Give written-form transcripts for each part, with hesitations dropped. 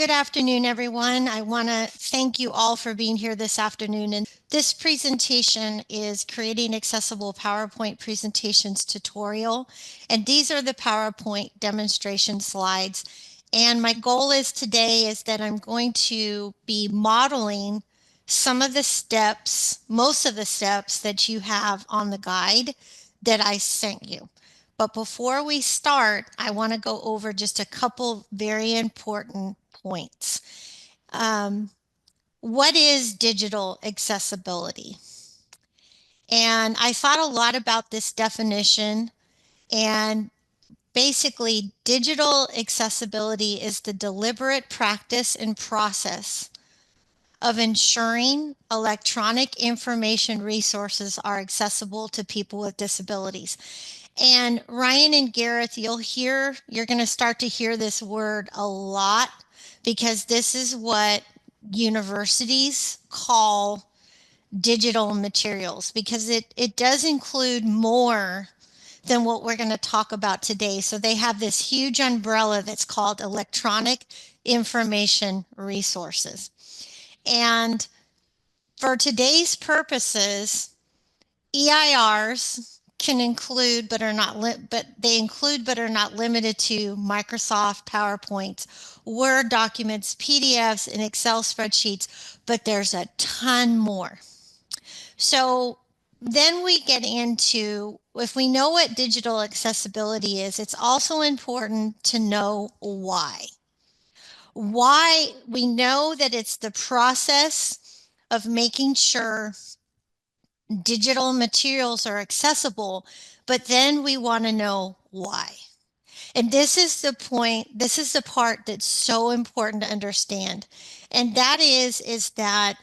Good afternoon, everyone. I want to thank you all for being here this afternoon. And this presentation is Creating Accessible PowerPoint Presentations tutorial. And these are the PowerPoint demonstration slides. And my goal is today is that I'm going to be modeling some of the steps, most of the steps that you have on the guide that I sent you. But before we start, I want to go over just a couple very important points. What is digital accessibility? And I thought a lot about this definition, and basically, digital accessibility is the deliberate practice and process of ensuring electronic information resources are accessible to people with disabilities. And Ryan and Gareth, you're going to start to hear this word a lot because this is what universities call digital materials, because it does include more than what we're going to talk about today. So they have this huge umbrella that's called electronic information resources. And for today's purposes, EIRs can include but are not limited to Microsoft PowerPoints, Word documents, PDFs, and Excel spreadsheets, but there's a ton more. So then we get into, if we know what digital accessibility is, it's also important to know why. Why we know that it's the process of making sure digital materials are accessible, but then we want to know why. And this is the point, this is the part that's so important to understand. And that is that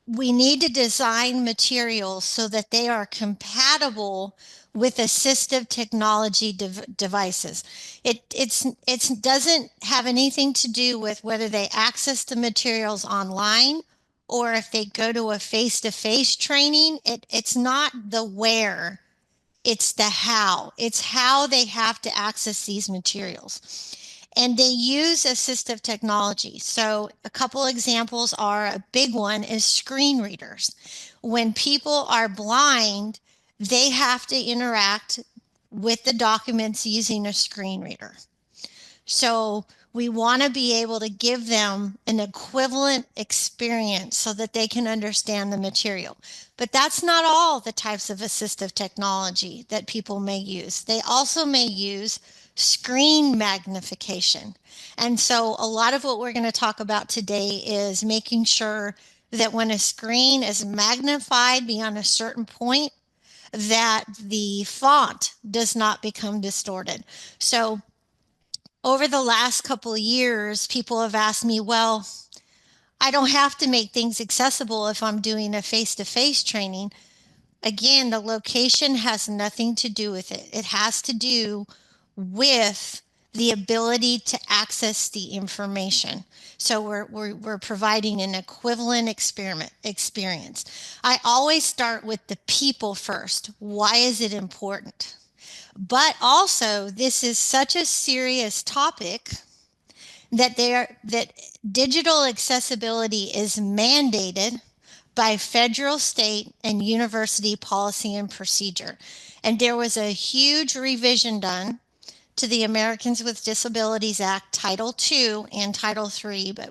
we need to design materials so that they are compatible with assistive technology devices. It doesn't have anything to do with whether they access the materials online or if they go to a face-to-face training. It's not the where, it's the how. It's how they have to access these materials. And they use assistive technology. So a couple examples are, a big one is screen readers. When people are blind, they have to interact with the documents using a screen reader. So we want to be able to give them an equivalent experience so that they can understand the material. But that's not all the types of assistive technology that people may use. They also may use screen magnification. And so a lot of what we're going to talk about today is making sure that when a screen is magnified beyond a certain point, that the font does not become distorted. So over the last couple of years, people have asked me, well, I don't have to make things accessible if I'm doing a face-to-face training. Again, the location has nothing to do with it. It has to do with the ability to access the information. So we're providing an equivalent experience. I always start with the people first. Why is it important? But also, this is such a serious topic that digital accessibility is mandated by federal, state, and university policy and procedure. And there was a huge revision done to the Americans with Disabilities Act, Title II and Title III, but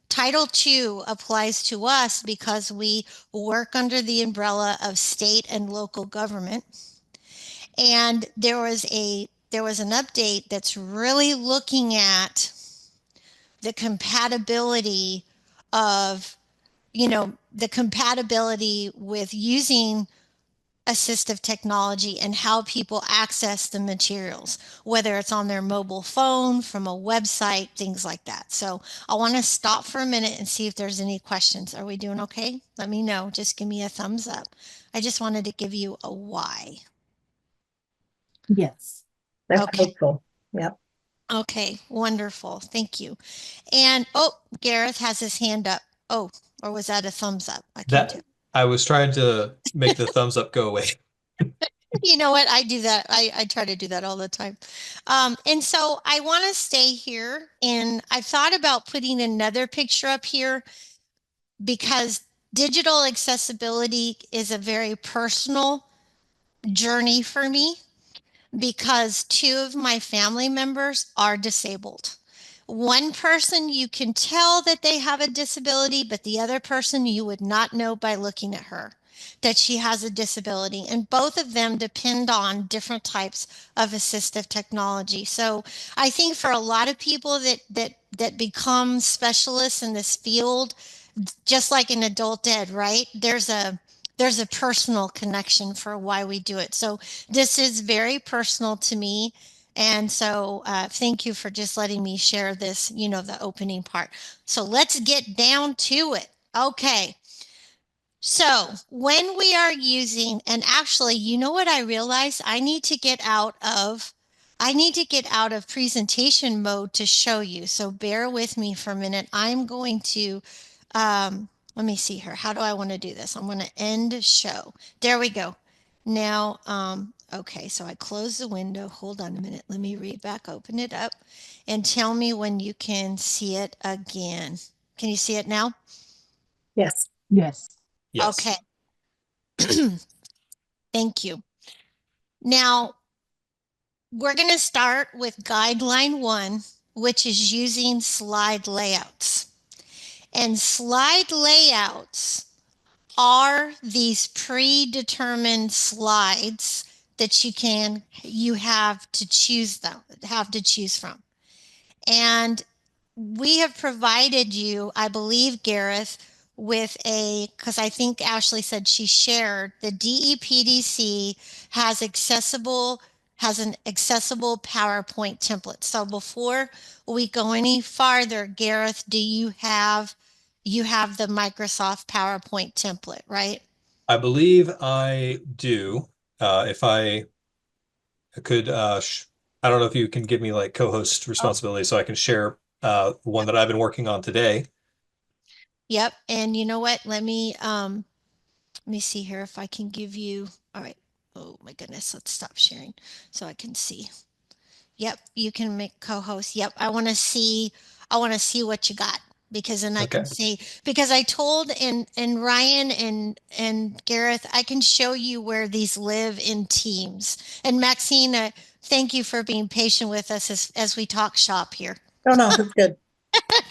Title II applies to us because we work under the umbrella of state and local government. And there was an update that's really looking at the compatibility of, the compatibility with using assistive technology and how people access the materials, whether it's on their mobile phone, from a website, things like that. So I want to stop for a minute and see if there's any questions. Are we doing okay? Let me know. Just give me a thumbs up. I just wanted to give you a why. Yes, that's Okay. helpful. Yep. Okay, wonderful. Thank you. And oh, Gareth has his hand up. Oh, or was that a thumbs up? I can't tell. That I was trying to make the thumbs up go away. You know what? I do that. I try to do that all the time. And so I want to stay here. And I thought about putting another picture up here because digital accessibility is a very personal journey for me because two of my family members are disabled. One person you can tell that they have a disability, but the other person you would not know by looking at her that she has a disability. And both of them depend on different types of assistive technology. So I think for a lot of people that become specialists in this field, just like in adult ed, right? There's a personal connection for why we do it. So this is very personal to me. And so thank you for just letting me share this, the opening part. So let's get down to it. Okay. So when we are using, and actually, you know what I realized? I need to get out of presentation mode to show you. So bear with me for a minute. I'm going to, let me see here. How do I want to do this? I'm going to end show. There we go. Now, okay, so I close the window. Hold on a minute. Let me read back, open it up, and tell me when you can see it again. Can you see it now? Yes. Yes. Okay. Thank you. Now, we're going to start with guideline 1, which is using slide layouts. And slide layouts are these predetermined slides that you have to choose from. And we have provided you, I believe, Gareth, with because I think Ashley said she shared, the DEPDC has an accessible PowerPoint template. So before we go any farther, Gareth, you have the Microsoft PowerPoint template, right? I believe I do. If I could, I don't know if you can give me like co-host Oh, responsibility so I can share one that I've been working on today. yep. And you know what? Let me see here if I can give you. All right. Oh my goodness. Let's stop sharing so I can see. Yep, you can make co-host. Yep, I want to see what you got because then I can Okay. see because I told and Ryan and Gareth, I can show you where these live in teams. And Maxine, thank you for being patient with us as we talk shop here. Oh, no, that's good.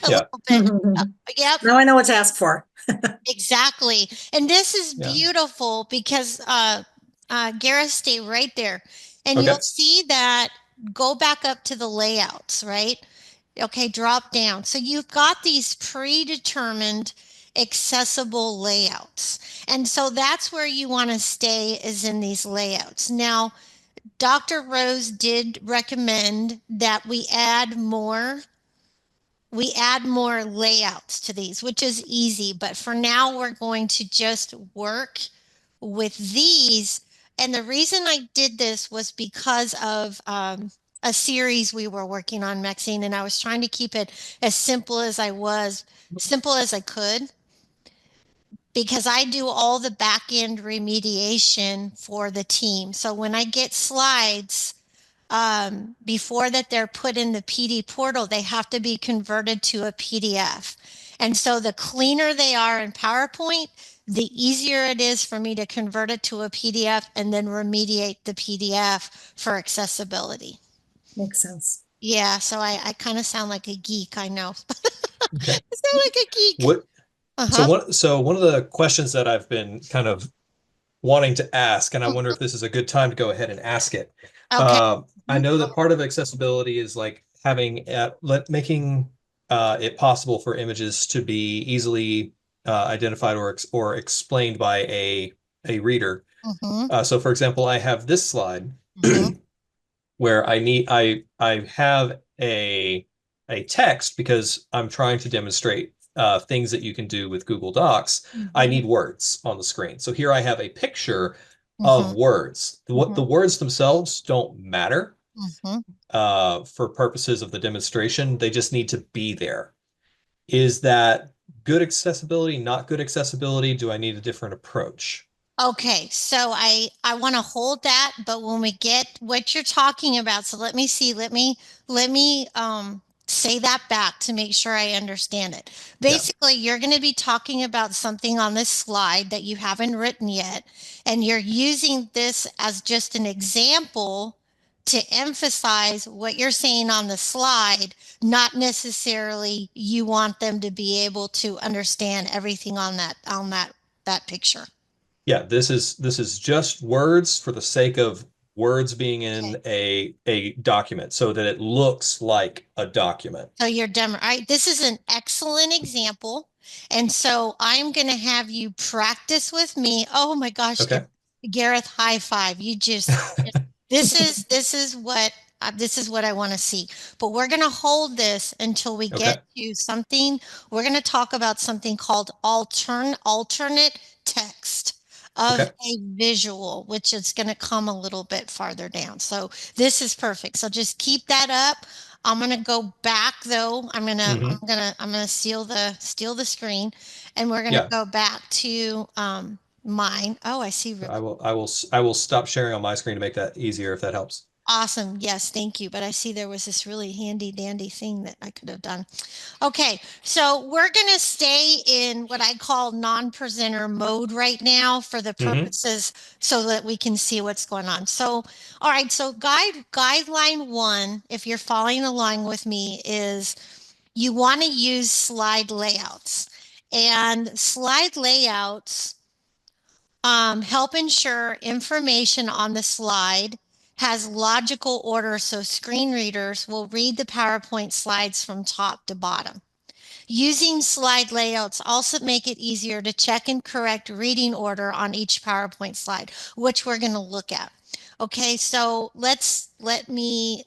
A Yeah. little bit. Yep. Now I know what to ask for. Exactly. And this is Yeah. beautiful because Gareth, stay right there. And Okay. you'll see that go back up to the layouts, right? Okay, drop down. So you've got these predetermined accessible layouts. And so that's where you want to stay is in these layouts. Now, Dr. Rose did recommend that we add more layouts to these, which is easy. But for now, we're going to just work with these. And the reason I did this was because of a series we were working on, Maxine, and I was trying to keep it as simple as I could, because I do all the back end remediation for the team. So when I get slides, before that they're put in the PD portal, they have to be converted to a PDF. And so the cleaner they are in PowerPoint, the easier it is for me to convert it to a PDF and then remediate the PDF for accessibility. Makes sense. Yeah, so I kind of sound like a geek, I know. Okay. I sound like a geek. What, Uh-huh. so one of the questions that I've been kind of wanting to ask, and I wonder if this is a good time to go ahead and ask it. Okay. I know that part of accessibility is like having making it possible for images to be easily identified or explained by a reader. Mm-hmm. So, for example, I have this slide Mm-hmm. where I have a text because I'm trying to demonstrate things that you can do with Google Docs. I Mm-hmm. need words on the screen. So here I have a picture Mm-hmm. of words. What the words themselves don't matter Mm-hmm. for purposes of the demonstration. They just need to be there. Is that good accessibility, not good accessibility? Do I need a different approach? Okay, so I want to hold that, but when we get what you're talking about, so let me see, let me say that back to make sure I understand it. Yeah. Basically, you're going to be talking about something on this slide that you haven't written yet, and you're using this as just an example to emphasize what you're saying on the slide, not necessarily you want them to be able to understand everything on that picture. Yeah, this is just words for the sake of words being Okay. in a document so that it looks like a document. So you're demo, right? This is an excellent example. And so I'm going to have you practice with me. Oh my gosh, Okay. Gareth, high five. You just, this is what I want to see. But we're going to hold this until we get Okay. to something. We're going to talk about something called alternate text of Okay. a visual, which is going to come a little bit farther down. So this is perfect. So just keep that up. I'm gonna go back though. Hmm. I'm gonna steal the screen, and we're gonna Yeah. go back to mine. Oh, I see. I will stop sharing on my screen to make that easier if that helps. Awesome. Yes, thank you. But I see there was this really handy dandy thing that I could have done. Okay, so we're going to stay in what I call non-presenter mode right now for the Hmm. purposes so that we can see what's going on. So, all right, so guideline one, if you're following along with me, is you want to use slide layouts. And slide layouts help ensure information on the slide has logical order so screen readers will read the PowerPoint slides from top to bottom. Using slide layouts also make it easier to check and correct reading order on each PowerPoint slide, which we're going to look at. Okay, so let me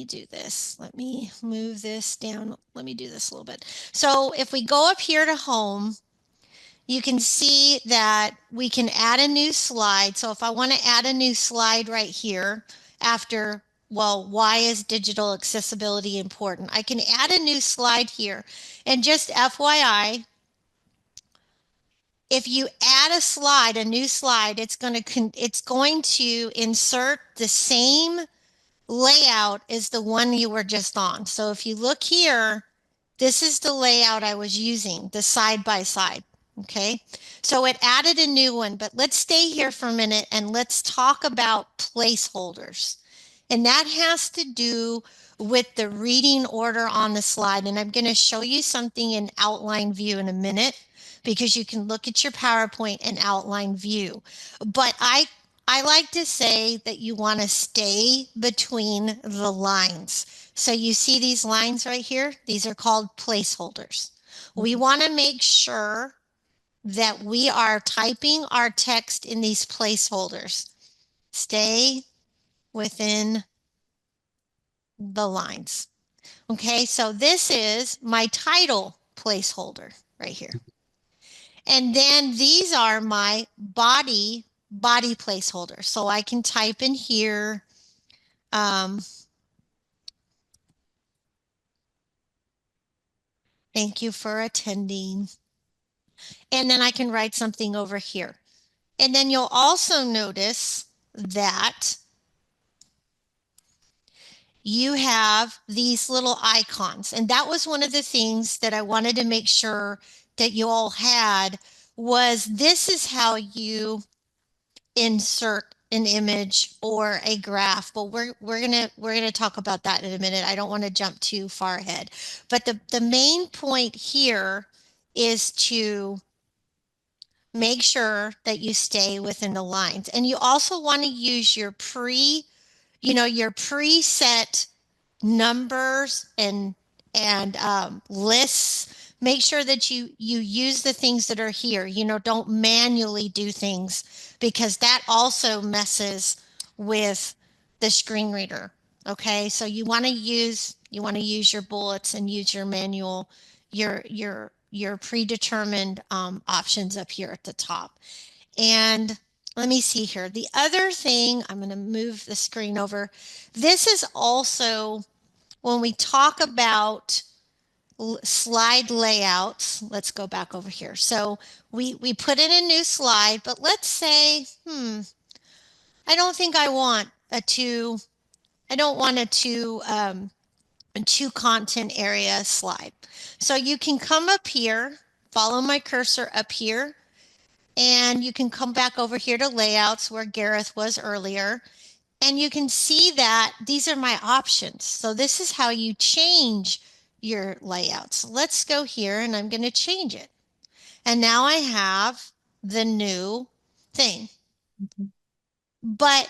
do this. Let me move this down. Let me do this a little bit. So if we go up here to home, you can see that we can add a new slide. So if I want to add a new slide right here after, well, why is digital accessibility important? I can add a new slide here. And just FYI, if you add a slide, a new slide, it's going to insert the same layout is the one you were just on. So if you look here, this is the layout I was using, the side by side. Okay. So it added a new one, but let's stay here for a minute and let's talk about placeholders. And that has to do with the reading order on the slide. And I'm going to show you something in outline view in a minute because you can look at your PowerPoint and outline view. But I like to say that you want to stay between the lines. So you see these lines right here? These are called placeholders. We want to make sure that we are typing our text in these placeholders. Stay within the lines. Okay, so this is my title placeholder right here. And then these are my body placeholders. So I can type in here. Thank you for attending. And then I can write something over here. And then you'll also notice that you have these little icons. And that was one of the things that I wanted to make sure that you all had was this is how you insert an image or a graph. But we're gonna talk about that in a minute. I don't want to jump too far ahead. But the main point here is to make sure that you stay within the lines. And you also want to use your preset numbers and lists. Make sure that you use the things that are here. Don't manually do things because that also messes with the screen reader. Okay, so you want to use your bullets and use your manual, your predetermined options up here at the top. And let me see here. The other thing, I'm going to move the screen over. This is also when we talk about slide layouts. Let's go back over here. So we put in a new slide, but let's say, I don't think I want a two, I don't want a two content area slide. So you can come up here, follow my cursor up here, and you can come back over here to layouts where Gareth was earlier. And you can see that these are my options. So this is how you change your layouts. Let's go here and I'm going to change it. And now I have the new thing. Mhm. But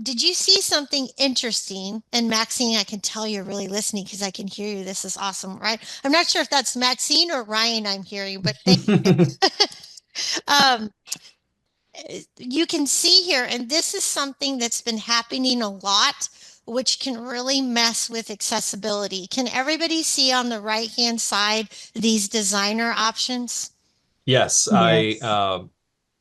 did you see something interesting? And Maxine, I can tell you're really listening because I can hear you. This is awesome, right? I'm not sure if that's Maxine or Ryan I'm hearing, but um, you can see here, and this is something that's been happening a lot, which can really mess with accessibility. Can everybody see on the right-hand side these designer options? Yes, Yes.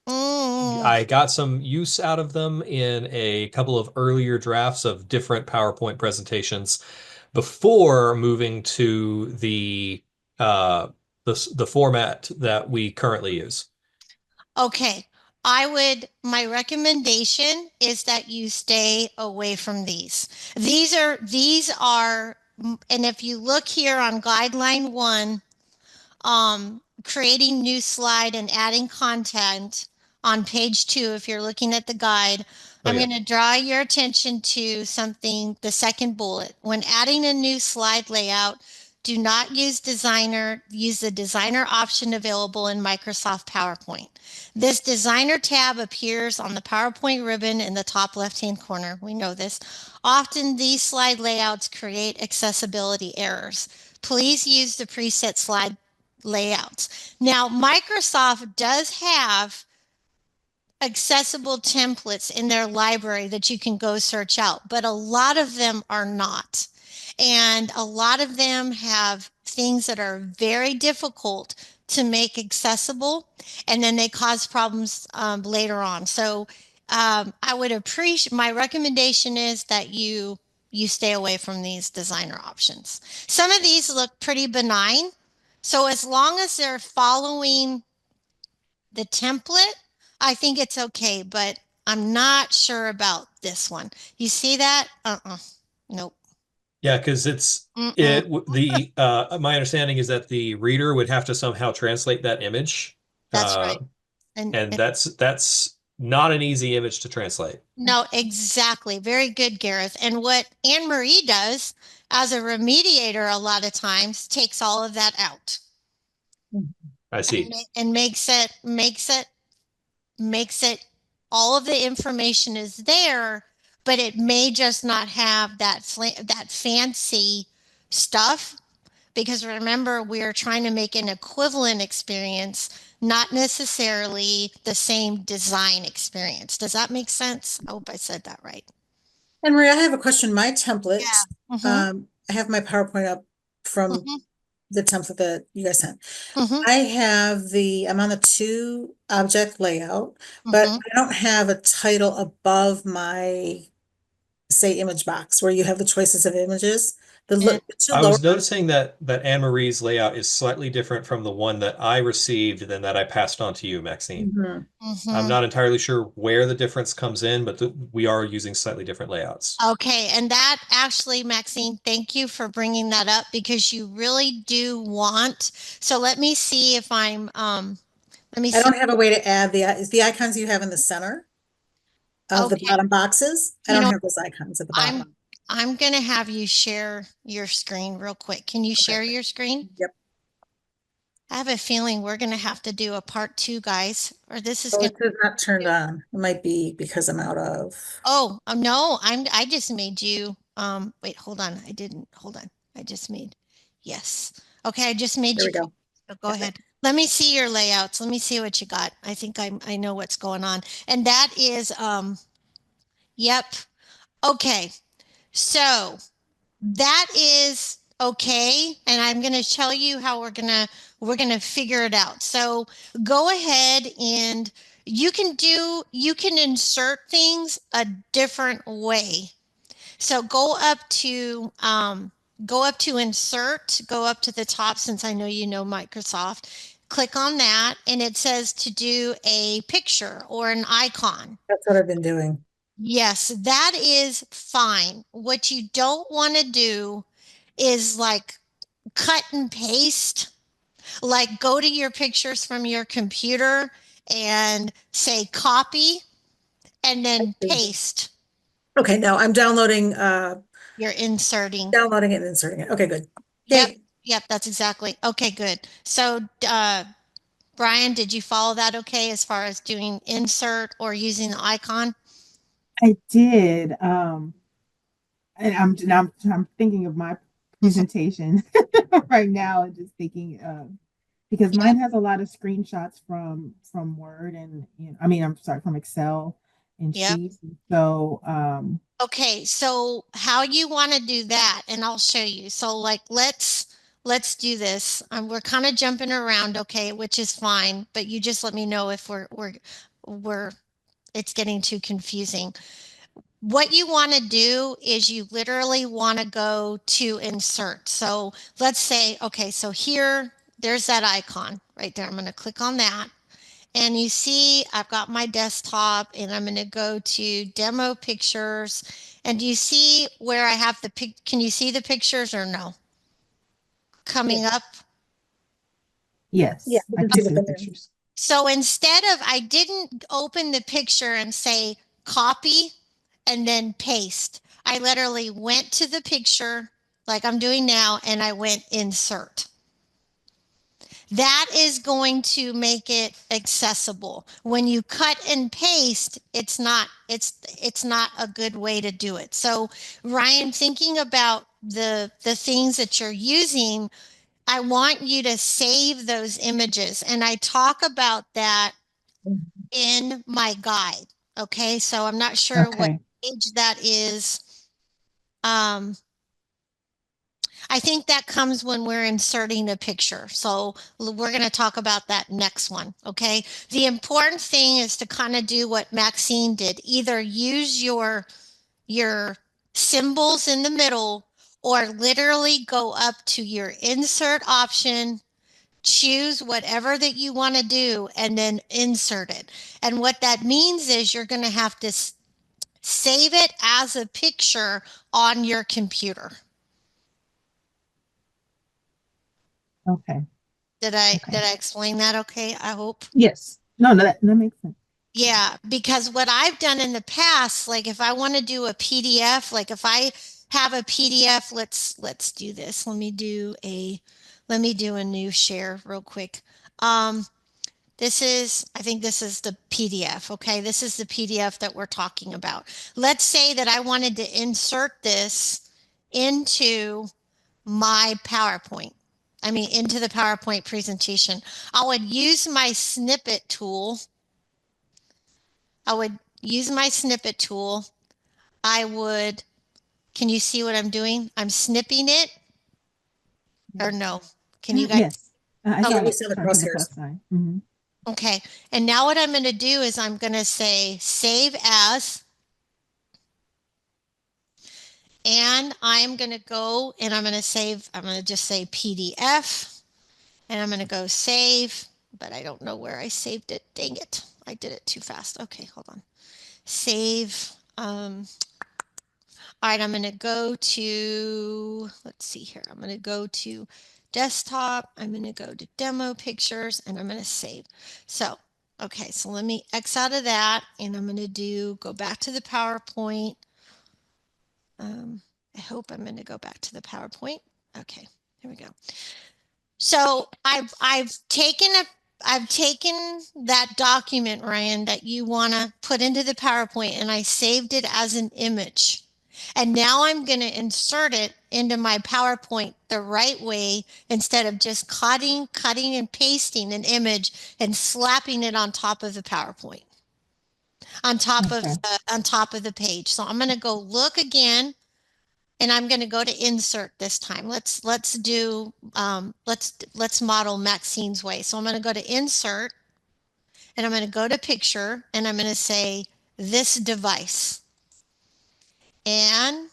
Mm, I got some use out of them in a couple of earlier drafts of different PowerPoint presentations before moving to uh the format that we currently use. okay. My recommendation is that you stay away from these. And if you look here on guideline 1, creating new slide and adding content on page 2, if you're looking at the guide, Oh I'm yeah. going to draw your attention to something, the second bullet. When adding a new slide layout, do not use designer, use the designer option available in Microsoft PowerPoint. This designer tab appears on the PowerPoint ribbon in the top left-hand corner. We know this. Often these slide layouts create accessibility errors. Please use the preset slide layouts. Now, Microsoft does have accessible templates in their library that you can go search out, but a lot of them are not. And a lot of them have things that are very difficult to make accessible, and then they cause problems later on. So I would appreciate, my recommendation is that you stay away from these designer options. Some of these look pretty benign. So as long as they're following the template, I think it's okay, but I'm not sure about this one. You see that? Nope. Yeah, because it's Mm-mm. it the my understanding is that the reader would have to somehow translate that image. That's right. Uh and that's not an easy image to translate. No, exactly. Very good, Gareth. And what Anne Marie does as a remediator a lot of times takes all of that out I see. and makes it all of the information is there, but it may just not have that fancy stuff, because remember, we are trying to make an equivalent experience, not necessarily the same design experience. Does that make sense? I hope I said that right. And Maria, I have a question. My Yeah. template, Mm-hmm. I have my PowerPoint up from Mm-hmm. the template that you guys sent. Mm-hmm. I'm on the two object layout, but Mm-hmm. I don't have a title above my, say, image box where you have the choices of images. And The two I lower. was noticing that Anne Marie's layout is slightly different from the one that I received than that I passed on to you, Maxine. Mhm. I'm mm-hmm. not entirely sure where the difference comes in, but we are using slightly different layouts. Okay, and that actually, Maxine, thank you for bringing that up because you really do want. So let me see if let me I see. don't have a way to add the icons you have in the center of the Okay, bottom boxes. I you don't know, have those icons at the I'm bottom. I'm gonna have you share your screen real quick. Can you Okay. share your screen? Yep. I have a feeling we're gonna have to do a part 2, guys, or this is Oh, gonna. it says not turned on. It might be because I'm out of. Oh, no, I just made you, wait, hold on. I didn't, hold on. I just made, yes. Okay, I just made There you, we go. go Got it. ahead. Let me see your layouts. Let me see what you got. I think I know what's going on. And that is, yep. Okay. So that is okay. And I'm going to tell you how we're going to figure it out. So go ahead and you can insert things a different way. So go up to go up to insert, go up to the top since I know you know Microsoft. Click on that, and it says to do a picture or an icon. That's what I've been doing. Yes, that is fine. What you don't want to do is like cut and paste, like go to your pictures from your computer and say copy and then paste. Okay, now I'm You're inserting. downloading it and inserting it. Okay, good. Yep, Yay. yep, that's exactly. Okay, good. So, Brian, did you follow that okay as far as doing insert or using the icon? I did. And I'm thinking of my Mhm. presentation right now and just thinking because Yep. mine has a lot of screenshots from Word and I mean I'm sorry from Excel and Yep. Sheets. So Okay, so how you want to do that, and I'll show you. So like let's do this. We're kind of jumping around, okay, which is fine, but you just let me know if we're it's getting too confusing. What you want to do is you literally want to go to insert. So let's say, okay, so here, there's that icon right there. I'm going to click on that. And you see, I've got my desktop and I'm going to go to demo pictures. And do you see where I have the pic? Can you see the pictures or no? Coming up. Yeah, yes, we I can can see what see the they're pictures. So instead of, I didn't open the picture and say copy and then paste. I literally went to the picture like I'm doing now and I went insert. That is going to make it accessible. When you cut and paste, it's not a good way to do it. So Ryan, thinking about the things that you're using, I want you to save those images. And I talk about that in my guide. Okay, so I'm not sure what Okay. page that is. Um, I think that comes when we're inserting a picture. So we're going to talk about that next one. Okay. The important thing is to kind of do what Maxine did. Either use your symbols in the middle or literally go up to your insert option, choose whatever that you want to do, and then insert it. And what that means is you're going to have to save it as a picture on your computer. Okay. Did I Okay. did I explain that okay? I hope. Yes. No, no, that makes sense. Yeah, because what I've done in the past, like if I want to do a PDF, like if I have a PDF, let's do this. Let me do a new share real quick. Um, I think this is the PDF, okay? This is the PDF that we're talking about. Let's say that I wanted to insert this into my PowerPoint. I mean, into the PowerPoint presentation. I would use my snippet tool. I would use my snippet tool. I would, can you see what I'm doing? I'm snipping it or Yes. no? Can you guys? Yes. I Yeah, saw Okay. we the saw the I see the crosshairs. plus sign. Hmm. Okay. And now what I'm going to do is I'm going to say save as, and I'm going to go and I'm going to save, I'm going to just say PDF and I'm going to go save, but I don't know where I saved it. Dang it. I did it too fast. Okay, hold on. Save. All right, I'm going to go to, let's see here. I'm going to go to desktop. I'm going to go to demo pictures and I'm going to save. So, okay, so let me X out of that and I'm going to go back to the PowerPoint. I hope I'm going to go back to the PowerPoint. Okay, here we go. So I've taken that document, Ryan, that you want to put into the PowerPoint and I saved it as an image. And now I'm going to insert it into my PowerPoint the right way instead of just cutting and pasting an image and slapping it on top of the PowerPoint, Okay. on top of the page. So I'm going to go look again and I'm going to go to insert this time. Let's model Maxine's way. So I'm going to go to insert and I'm going to go to picture and I'm going to say this device. And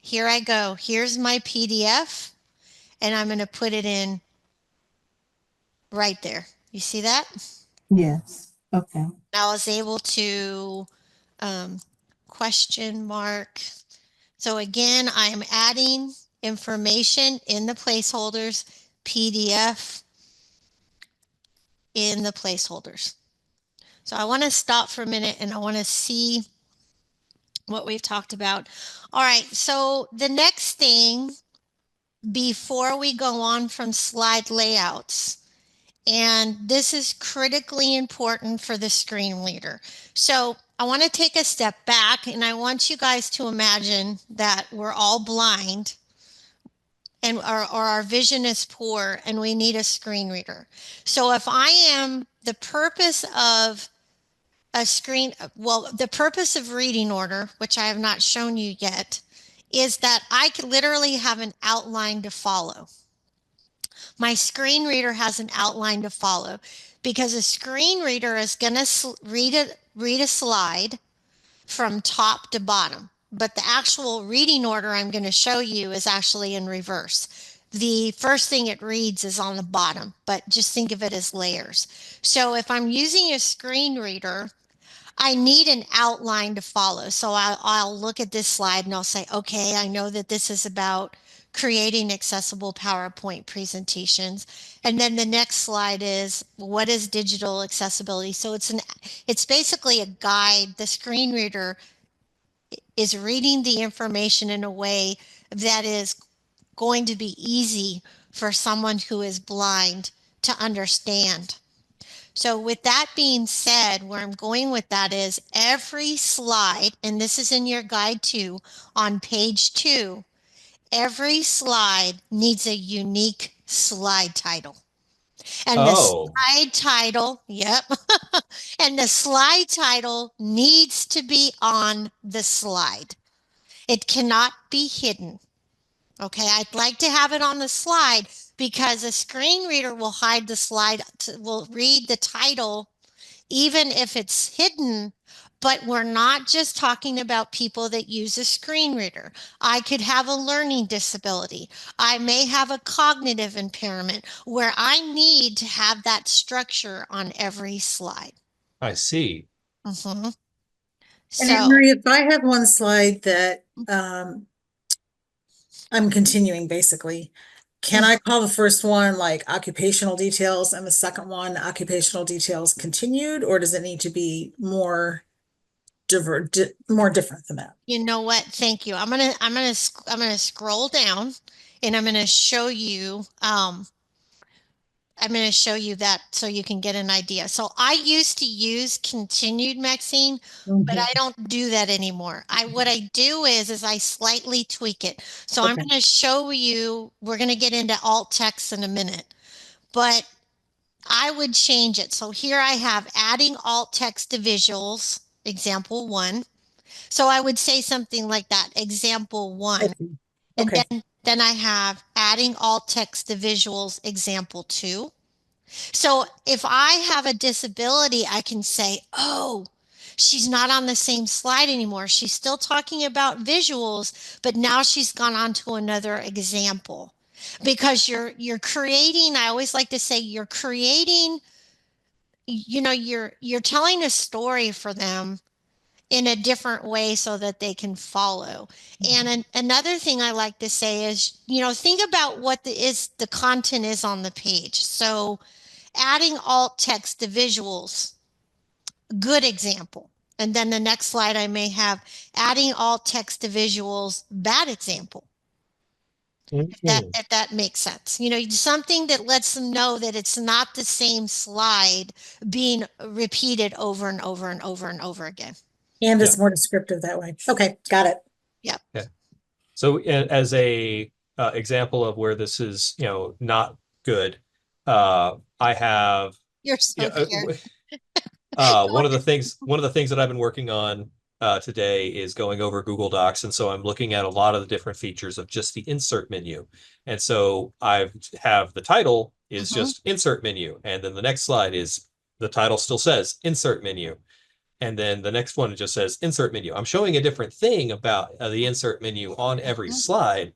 here I go. Here's my PDF, and I'm going to put it in right there. You see that? Yes. Okay. I was able to um, question mark. So again, I am adding information in the placeholders, PDF in the placeholders. So I want to stop for a minute and I want to see what we've talked about. All right, so the next thing before we go on from slide layouts, and this is critically important for the screen reader. So I want to take a step back and I want you guys to imagine that we're all blind and our vision is poor and we need a screen reader. So if I am the purpose of the purpose of reading order, which I have not shown you yet, is that I could literally have an outline to follow. My screen reader has an outline to follow because a screen reader is going to read a slide from top to bottom. But the actual reading order I'm going to show you is actually in reverse. The first thing it reads is on the bottom, but just think of it as layers. So if I'm using a screen reader, I need an outline to follow. So I'll look at this slide and I'll say, okay, I know that this is about creating accessible PowerPoint presentations. And then the next slide is what is digital accessibility? So it's basically a guide. The screen reader is reading the information in a way that is going to be easy for someone who is blind to understand. So with that being said, where I'm going with that is every slide, and this is in your guide too, on page 2, every slide needs a unique slide title. And the Oh, slide title, yep, and the slide title needs to be on the slide. It cannot be hidden. Okay, I'd like to have it on the slide because a screen reader will hide the slide, will read the title even if it's hidden. But we're not just talking about people that use a screen reader. I could have a learning disability. I may have a cognitive impairment where I need to have that structure on every slide. I see. Mhm. And Anne So, Marie, if I have one slide that I'm continuing basically, can I call the first one like occupational details and the second one occupational details continued, or does it need to be more more different than that? you know what? Thank you. I'm gonna scroll down and I'm going to show you that so you can get an idea. So I used to use continued, Maxine, but Mhm. I don't do that anymore. What I do is I slightly tweak it. So I'm Okay. going to show you, we're going to get into alt text in a minute, but I would change it. So here I have adding alt text to visuals, example 1. So I would say something like that, example I 1. see. And Okay. then I have adding alt text to visuals, example 2. So if I have a disability, I can say, oh, she's not on the same slide anymore. She's still talking about visuals, but now she's gone on to another example. Because you're creating, I always like to say you're creating, you're telling a story for them in a different way so that they can follow. And another thing I like to say is, think about what the content is on the page. So adding alt text to visuals, good example. And then the next slide I may have adding alt text to visuals, bad example. Mhm. If that makes sense. Something that lets them know that it's not the same slide being repeated over and over and over and over again. And Yeah. it's more descriptive that way. Okay, got it. Yep. Yeah. So as a example of where this is, not good, I have, You're yeah, so cute. one of the things that I've been working on today is going over Google Docs, and so I'm looking at a lot of the different features of just the insert menu. And so I have the title is Mhm. just insert menu, and then the next slide is the title still says insert menu. And then the next one, it just says insert menu. I'm showing a different thing about the insert menu on every slide,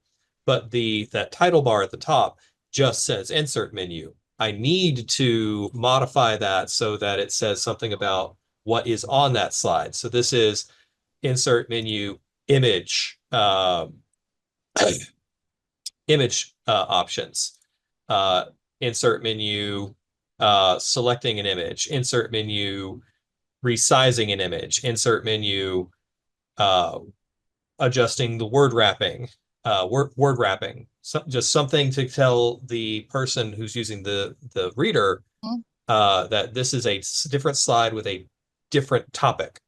but that title bar at the top just says insert menu. I need to modify that so that it says something about what is on that slide. So this is insert menu image, image options, uh, insert menu, selecting an image, insert menu, resizing an image, insert menu, uh, adjusting the word wrapping, word wrapping, just something to tell the person who's using the reader that this is a different slide with a different topic.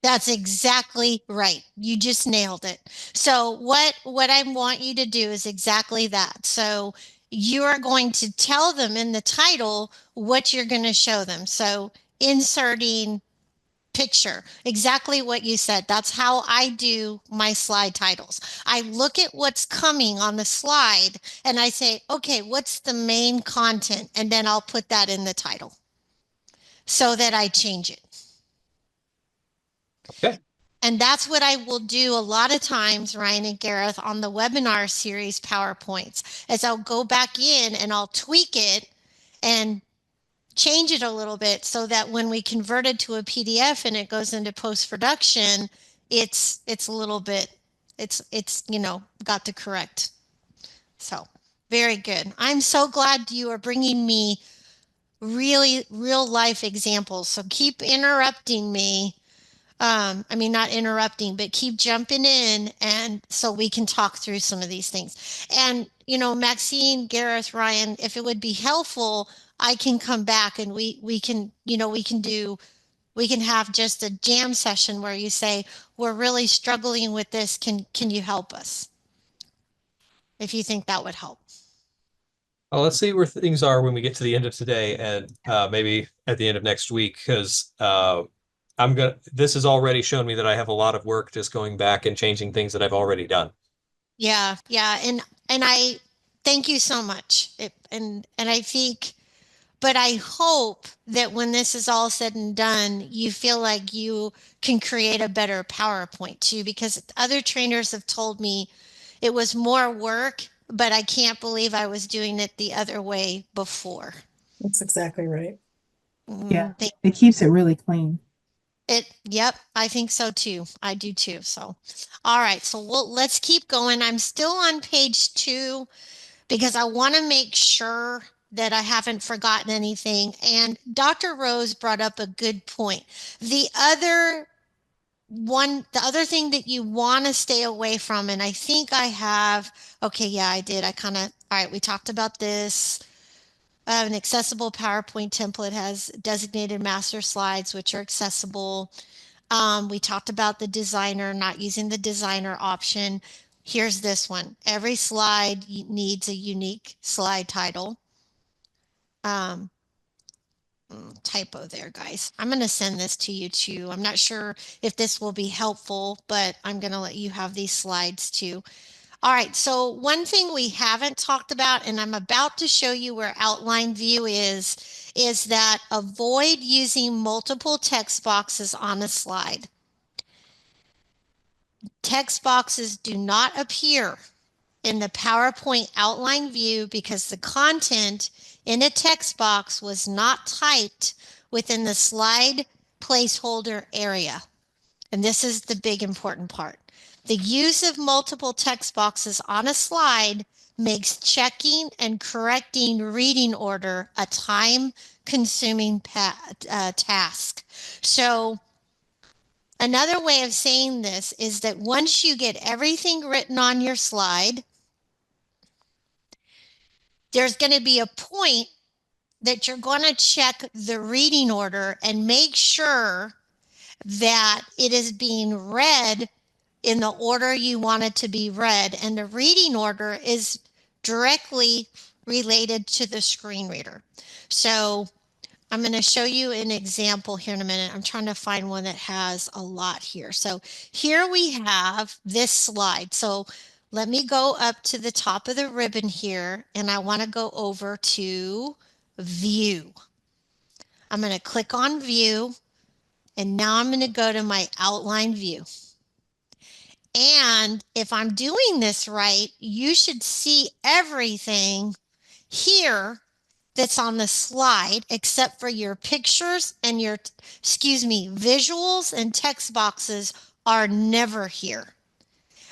That's exactly right. You just nailed it. So what I want you to do is exactly that. So you are going to tell them in the title what you're going to show them. So inserting picture, exactly what you said. That's how I do my slide titles. I look at what's coming on the slide and I say, okay, what's the main content? And then I'll put that in the title so that I change it. Okay. And that's what I will do a lot of times, Ryan and Gareth, on the webinar series PowerPoints, is I'll go back in and I'll tweak it and change it a little bit so that when we convert it to a PDF and it goes into post-production, it's a little bit, it's got the correct. So very good. I'm so glad you are bringing me really real life examples. So keep interrupting me. I mean, not interrupting, but keep jumping in, and so we can talk through some of these things. And, Maxine, Gareth, Ryan, if it would be helpful, I can come back and we can, we can have just a jam session where you say, we're really struggling with this. Can you help us? If you think that would help. Well, let's see where things are when we get to the end of today and maybe at the end of next week, because this has already shown me that I have a lot of work just going back and changing things that I've already done. Yeah, yeah, and I thank you so much. And I think, but I hope that when this is all said and done, you feel like you can create a better PowerPoint too, because other trainers have told me it was more work, but I can't believe I was doing it the other way before. That's exactly right. Yeah, Thank it keeps it really clean. Yep, I think so too. I do too. So, all right, so let's keep going. I'm still on page 2 because I want to make sure that I haven't forgotten anything. And Dr. Rose brought up a good point. The other thing that you want to stay away from, and I think I have, okay, yeah, I did. All right, we talked about this. An accessible PowerPoint template has designated master slides, which are accessible. We talked about the designer, not using the designer option. Here's this one. Every slide needs a unique slide title. Um, Typo there, guys. I'm going to send this to you too. I'm not sure if this will be helpful, but I'm going to let you have these slides too. All right, so one thing we haven't talked about, and I'm about to show you where outline view is that avoid using multiple text boxes on a slide. Text boxes do not appear in the PowerPoint outline view because the content in a text box was not typed within the slide placeholder area. And this is the big important part. The use of multiple text boxes on a slide makes checking and correcting reading order a time-consuming task. So another way of saying this is that once you get everything written on your slide, there's going to be a point that you're going to check the reading order and make sure that it is being read in the order you want it to be read. And the reading order is directly related to the screen reader. So I'm going to show you an example here in a minute. I'm trying to find one that has a lot here. So here we have this slide. So let me go up to the top of the ribbon here, and I want to go over to View. I'm going to click on View. And now I'm going to go to my outline view. And if I'm doing this right, you should see everything here that's on the slide except for your pictures and your, visuals and text boxes are never here,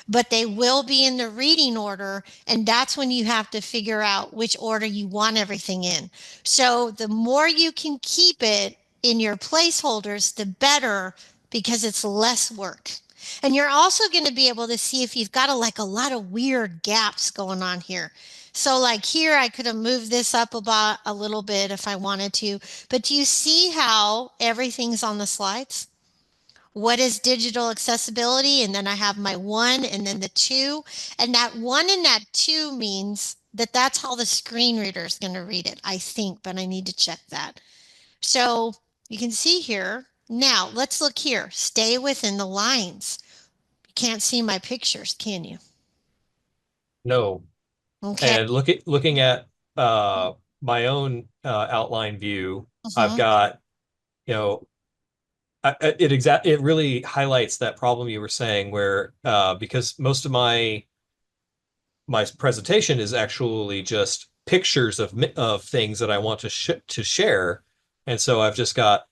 but they will be in the reading order. And that's when you have to figure out which order you want everything in. So the more you can keep it in your placeholders, the better, because it's less work. And you're also going to be able to see if you've got a lot of weird gaps going on here. So like here, I could have moved this up about a little bit if I wanted to, but do you see how everything's on the slides? What is digital accessibility? And then I have my 1 and then the 2. And that 1 and that 2 means that that's how the screen reader is going to read it, I think, but I need to check that. So you can see here. Now let's look here. Stay within the lines. You can't see my pictures, can you? No. Okay. And looking at my own outline view, I've Mhm. got, you know, it really highlights that problem you were saying where because most of my presentation is actually just pictures of things that I want to share, and so I've just got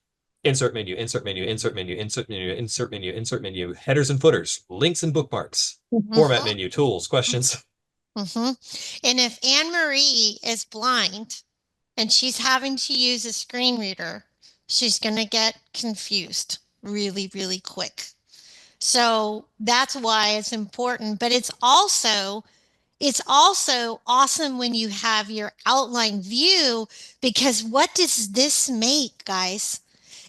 insert menu, insert menu, insert menu, insert menu, insert menu, insert menu, headers and footers, links and bookmarks, format Mhm. menu, tools, questions. Mhm. And if Anne Marie is blind and she's having to use a screen reader, she's going to get confused really, really quick. So that's why it's important, but it's also awesome when you have your outline view, because what does this make, guys?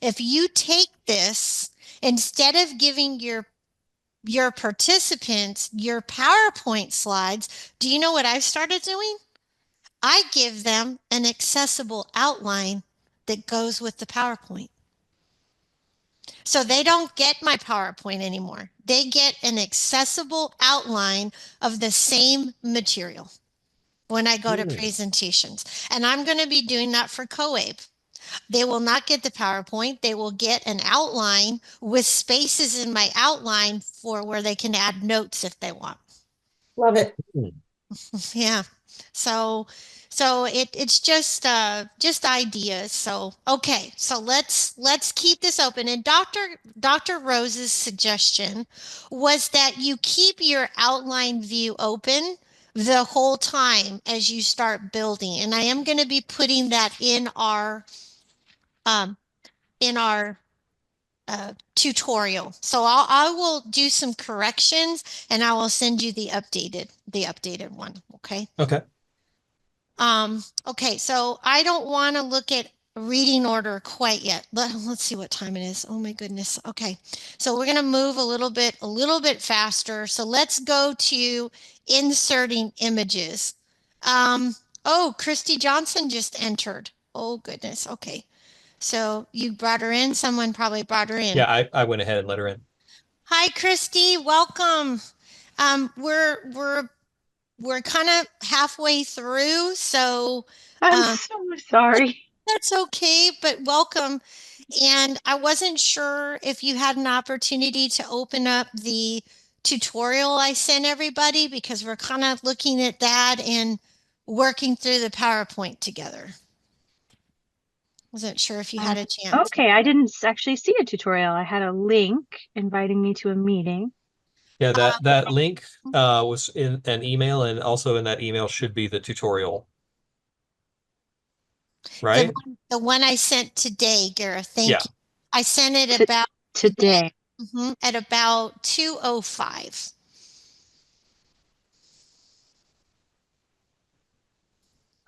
If you take this, instead of giving your participants your PowerPoint slides, do you know what I've started doing? I give them an accessible outline that goes with the PowerPoint. So they don't get my PowerPoint anymore. They get an accessible outline of the same material when I go to presentations. And I'm going to be doing that for COABE. They will not get the PowerPoint. They will get an outline with spaces in my outline for where they can add notes if they want. Love it. Yeah. So it's just ideas. So okay, so let's keep this open. And Dr. Rose's suggestion was that you keep your outline view open the whole time as you start building. And I am going to be putting that um in our tutorial. So I will do some corrections and I will send you the updated one. Okay. Okay. Okay, so I don't want to look at reading order quite yet. Let's see what time it is. Oh my goodness. Okay. So we're going to move a little bit faster. So let's go to inserting images. Um, oh, Christy Johnson just entered. Oh goodness. Okay. So you brought her in. Someone probably brought her in. Yeah, I went ahead and let her in. Hi, Christy. Welcome. We're kind of halfway through, so I'm um, so sorry. that's okay, but welcome. And I wasn't sure if you had an opportunity to open up the tutorial I sent everybody, because we're kind of looking at that and working through the PowerPoint together. Wasn't sure if you had a chance. Okay, I didn't actually see a tutorial. I had a link inviting me to a meeting. Yeah, that link was in an email, and also in that email should be the tutorial, The right? the one I sent today, Gareth. Thank Yeah. you. I sent it To about today. at about 2:05.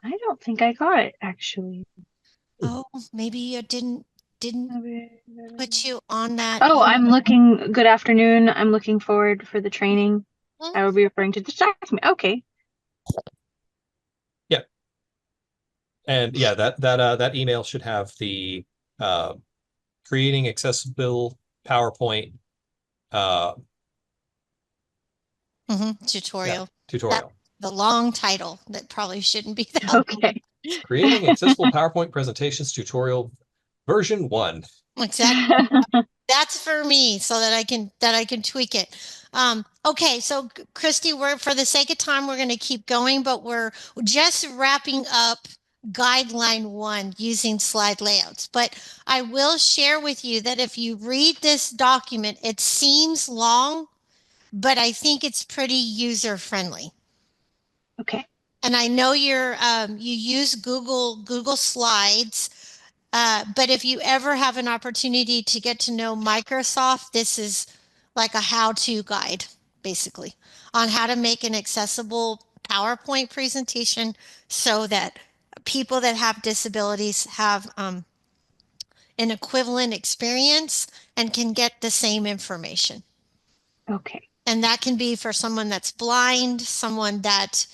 I don't think I got it actually. Oh, maybe you didn't put you on that. Oh, I'm looking. Good afternoon. I'm looking forward for the training. Mhm. I will be referring to the document. Okay. Yeah. And yeah, that email should have the uh creating accessible PowerPoint yeah, Tutorial. That tutorial. the long title that probably shouldn't be that long. Okay. Creating accessible PowerPoint presentations tutorial version 1. Exactly. That's for me so that I can tweak it. Okay, so Christy, we're for the sake of time, we're going to keep going, but we're just wrapping up guideline 1 using slide layouts. But I will share with you that if you read this document, it seems long, but I think it's pretty user friendly. Okay. And I know you use Google Slides. But if you ever have an opportunity to get to know Microsoft, this is like a how-to guide, basically, on how to make an accessible PowerPoint presentation so that people that have disabilities have an equivalent experience and can get the same information. Okay. And that can be for someone that's blind, someone that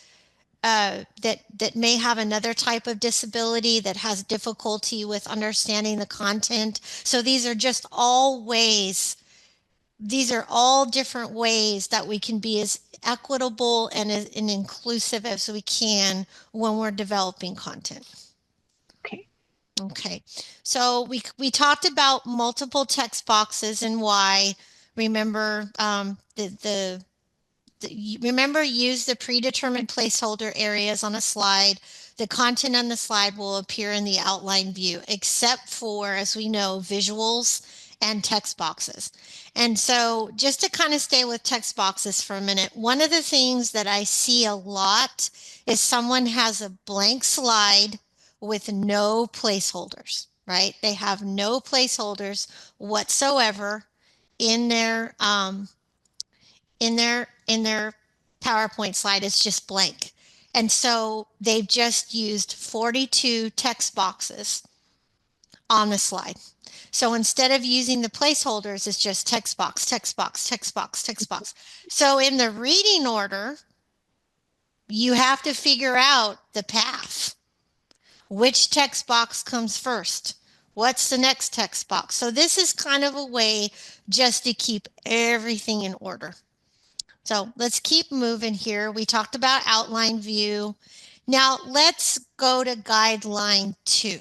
that may have another type of disability that has difficulty with understanding the content. So these are just all ways, these are all different ways that we can be as equitable and inclusive as we can when we're developing content. Okay. Okay, so we talked about multiple text boxes and why. Remember, remember, use the predetermined placeholder areas on a slide. The content on the slide will appear in the outline view, except for, as we know, visuals and text boxes. And so just to kind of stay with text boxes for a minute, one of the things that I see a lot is someone has a blank slide with no placeholders, right? They have no placeholders whatsoever in their in their PowerPoint slide. It's just blank. And so they've just used 42 text boxes on the slide. So instead of using the placeholders, it's just text box, text box, text box, text box. So in the reading order, you have to figure out the path. Which text box comes first? What's the next text box? So this is kind of a way just to keep everything in order. So let's keep moving here. We talked about outline view. Now let's go to guideline 2.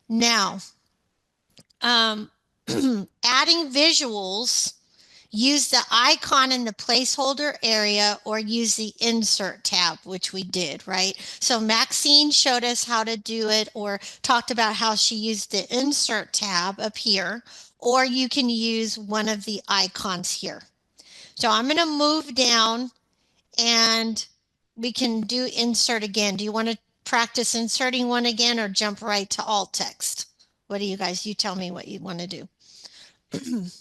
Now, adding visuals, use the icon in the placeholder area or use the insert tab, which we did, right? So Maxine showed us how to do it or talked about how she used the insert tab up here, or you can use one of the icons here. So I'm going to move down and we can do insert again. Do you want to practice inserting one again or jump right to alt text? What do you guys, you tell me what you want to do.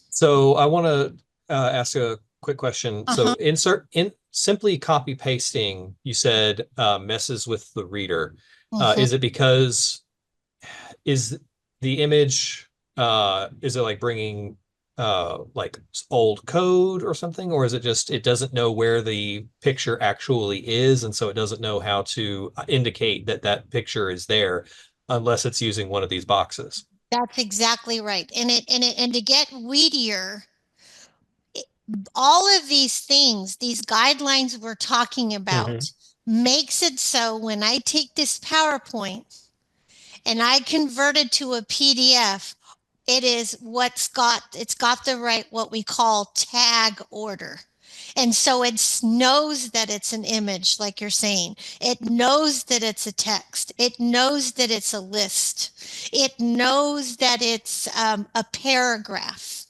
So I want to ask a quick question. So Uh-huh. simply copy pasting, you said messes with the reader. Mhm. Is it because is the image is it like bringing like old code or something, or is it just it doesn't know where the picture actually is, and so it doesn't know how to indicate that that picture is there unless it's using one of these boxes? That's exactly right. And to get weedier, all of these things, these guidelines we're talking about, makes it so when I take this PowerPoint and I convert it to a PDF, it's got the right, what we call tag order. And so it knows that it's an image, like you're saying. It knows that it's a text. It knows that it's a list. It knows that it's a paragraph.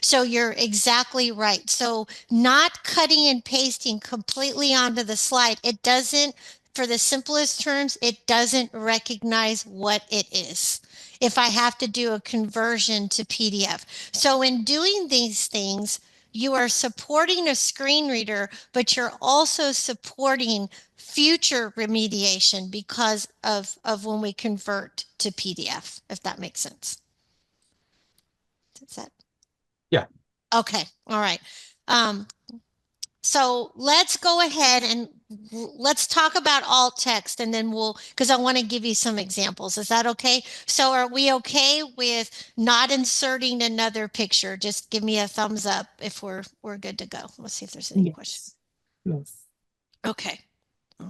So you're exactly right. So not cutting and pasting completely onto the slide, it doesn't, for the simplest terms, it doesn't recognize what it is if I have to do a conversion to PDF. So in doing these things, you are supporting a screen reader, but you're also supporting future remediation because of when we convert to PDF, if that makes sense. Is that Yeah. okay? All right. So let's go ahead and let's talk about alt text and then because I want to give you some examples. Is that okay? So are we okay with not inserting another picture? Just give me a thumbs up if we're good to go. Let's see if there's any questions. Yes. Okay.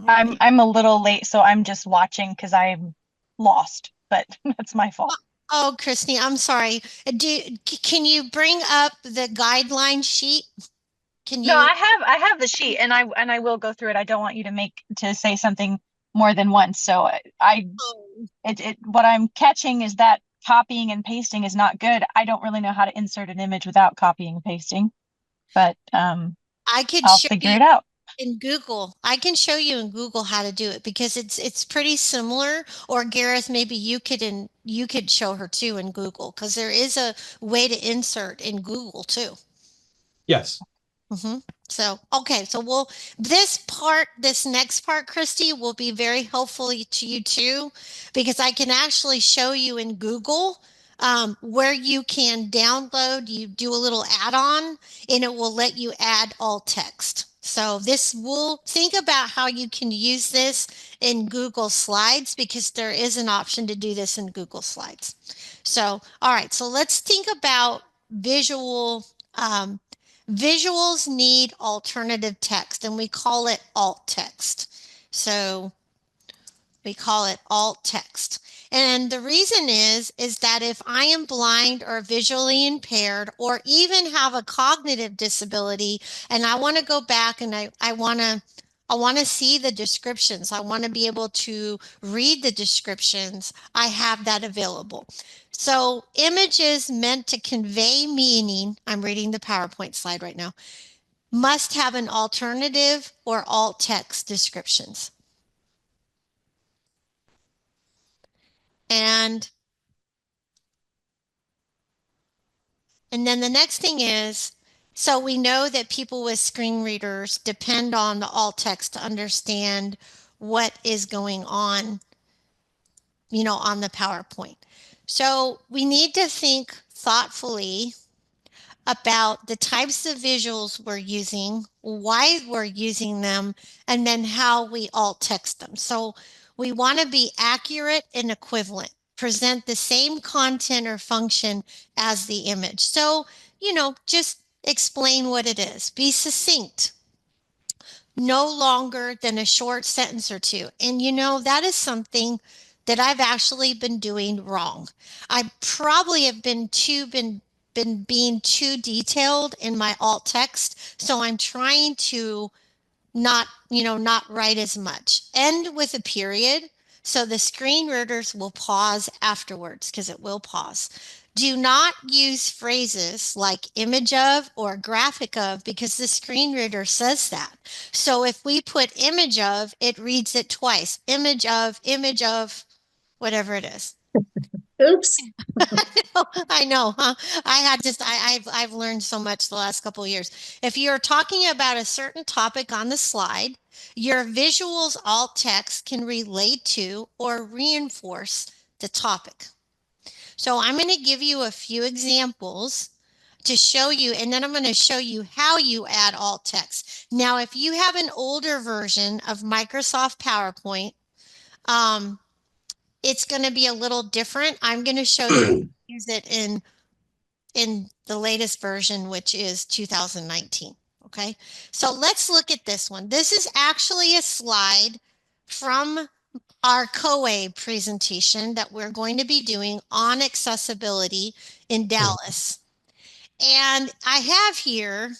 I'm a little late, so I'm just watching because I'm lost, but that's my fault. Oh, Christine, I'm sorry. Can you bring up the guideline sheet? Can No, you? I have the sheet and I will go through it. I don't want you to to say something more than once. So Oh, what I'm catching is that copying and pasting is not good. I don't really know how to insert an image without copying and pasting, but I could I'll show figure you it out. in Google. I can show you in Google how to do it because it's pretty similar. Or Gareth, maybe you could show her too in Google because there is a way to insert in Google too. Yes. Mm-hmm. So, okay. So this next part, Christy, will be very helpful to you too, because I can actually show you in Google where you can download, you do a little add-on and it will let you add alt text. So this will think about how you can use this in Google Slides because there is an option to do this in Google Slides. So, all right. So let's think about um, visuals need alternative text, and we call it alt text. So we call it alt text. And the reason is that if I am blind or visually impaired or even have a cognitive disability and I want to go back and I want to see the descriptions. I want to be able to read the descriptions. I have that available. So images meant to convey meaning, I'm reading the PowerPoint slide right now, must have an alternative or alt text descriptions. And And then the next thing is, so we know that people with screen readers depend on the alt text to understand what is going on, on the PowerPoint. So we need to think thoughtfully about the types of visuals we're using, why we're using them, and then how we alt text them. So we want to be accurate and equivalent, present the same content or function as the image. So, just explain what it is. Be succinct, no longer than a short sentence or two. And that is something that I've actually been doing wrong. I probably have been being too detailed in my alt text, so I'm trying to not write as much. End with a period. So the screen readers will pause afterwards because it will pause. Do not use phrases like image of or graphic of because the screen reader says that. So if we put image of, it reads it twice. Image of, whatever it is. Oops. I know, huh? I've learned so much the last couple of years. If you're talking about a certain topic on the slide, your visuals alt text can relate to or reinforce the topic. So I'm going to give you a few examples to show you, and then I'm going to show you how you add alt text. Now, if you have an older version of Microsoft PowerPoint, um, it's going to be a little different. I'm going to show you how to use it in the latest version, which is 2019. Okay, so let's look at this one. This is actually a slide from our COA presentation that we're going to be doing on accessibility in Dallas. And I have here,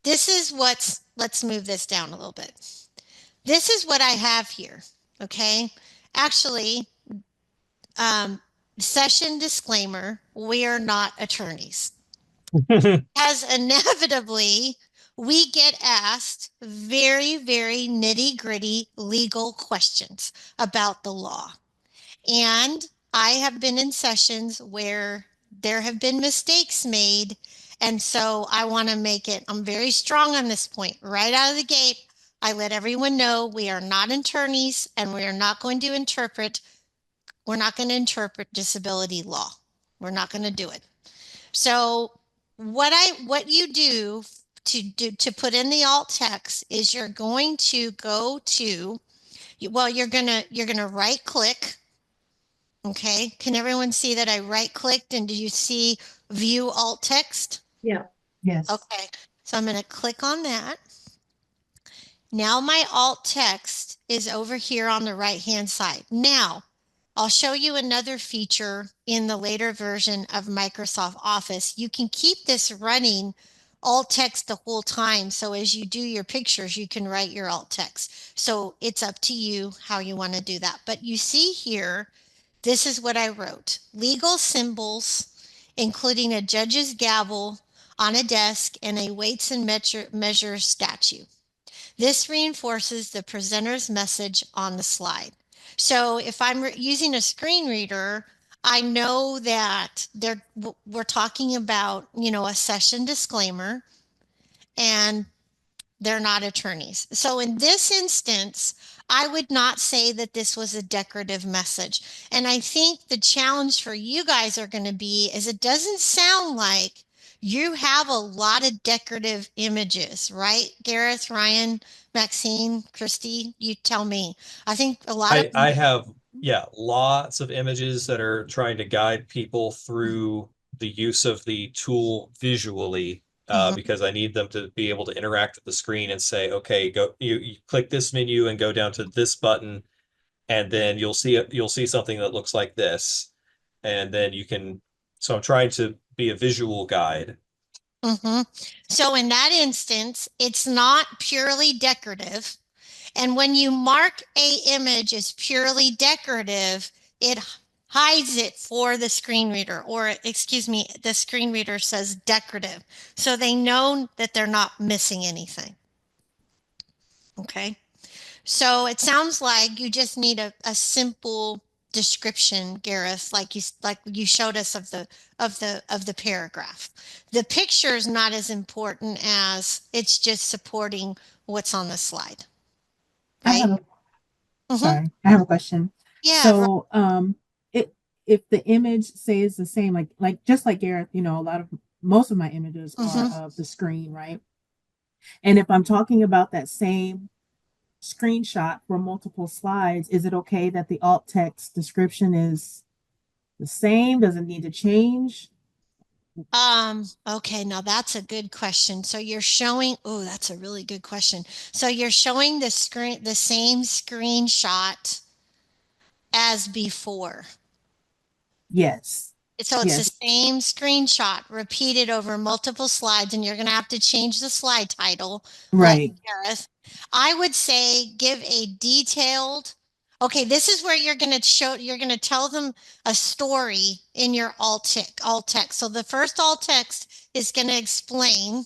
let's move this down a little bit. This is what I have here. Okay, actually, um, session disclaimer, we are not attorneys. As inevitably, we get asked very, very nitty gritty legal questions about the law. And I have been in sessions where there have been mistakes made. And so I want to I'm very strong on this point right out of the gate. I let everyone know we are not attorneys and we're not going to interpret disability law. We're not going to do it. So what you do to put in the alt text is you're going to go to, well, you're gonna right click. Okay, can everyone see that I right clicked, and do you see view alt text? Yeah. Yes. Okay, so I'm going to click on that. Now my alt text is over here on the right hand side. Now I'll show you another feature in the later version of Microsoft Office. You can keep this running alt text the whole time. So as you do your pictures, you can write your alt text. So it's up to you how you want to do that. But you see here, this is what I wrote. Legal symbols, including a judge's gavel on a desk and a weights and measures statue. This reinforces the presenter's message on the slide. So if I'm using a screen reader, I know that we're talking about, a session disclaimer, and they're not attorneys. So in this instance, I would not say that this was a decorative message. And I think the challenge for you guys are going to be is it doesn't sound like you have a lot of decorative images, right? Gareth, Ryan, Maxine, Christy, you tell me. I think a lot of I have, yeah, lots of images that are trying to guide people through the use of the tool visually, Mhm. because I need them to be able to interact with the screen and say, okay, go, you click this menu and go down to this button, and then you'll see something that looks like this. And then you can, so I'm trying to be a visual guide. So in that instance, it's not purely decorative. And when you mark a image as purely decorative, it hides it for the screen reader, or excuse me, the screen reader says decorative. So they know that they're not missing anything. Okay. So it sounds like you just need a simple description, Gareth, like you showed us of the paragraph. The picture is not as important as it's just supporting what's on the slide. I have Right? a Mm-hmm. sorry, I have a question. Yeah. So, it if the image says the same, like just like Gareth, a lot of most of my images are Mm-hmm. of the screen, right? And if I'm talking about that same screenshot for multiple slides, is it okay that the alt text description is the same? Does it need to change? Okay, now that's a good question. So you're showing, oh, that's a really good question. So you're showing the same screenshot as before. Yes. So it's the Yes. same screenshot repeated over multiple slides, and you're going to have to change the slide title, like Right. Gareth. I would say give a detailed, okay, this is where you're going to tell them a story in your alt text. So the first alt text is going to explain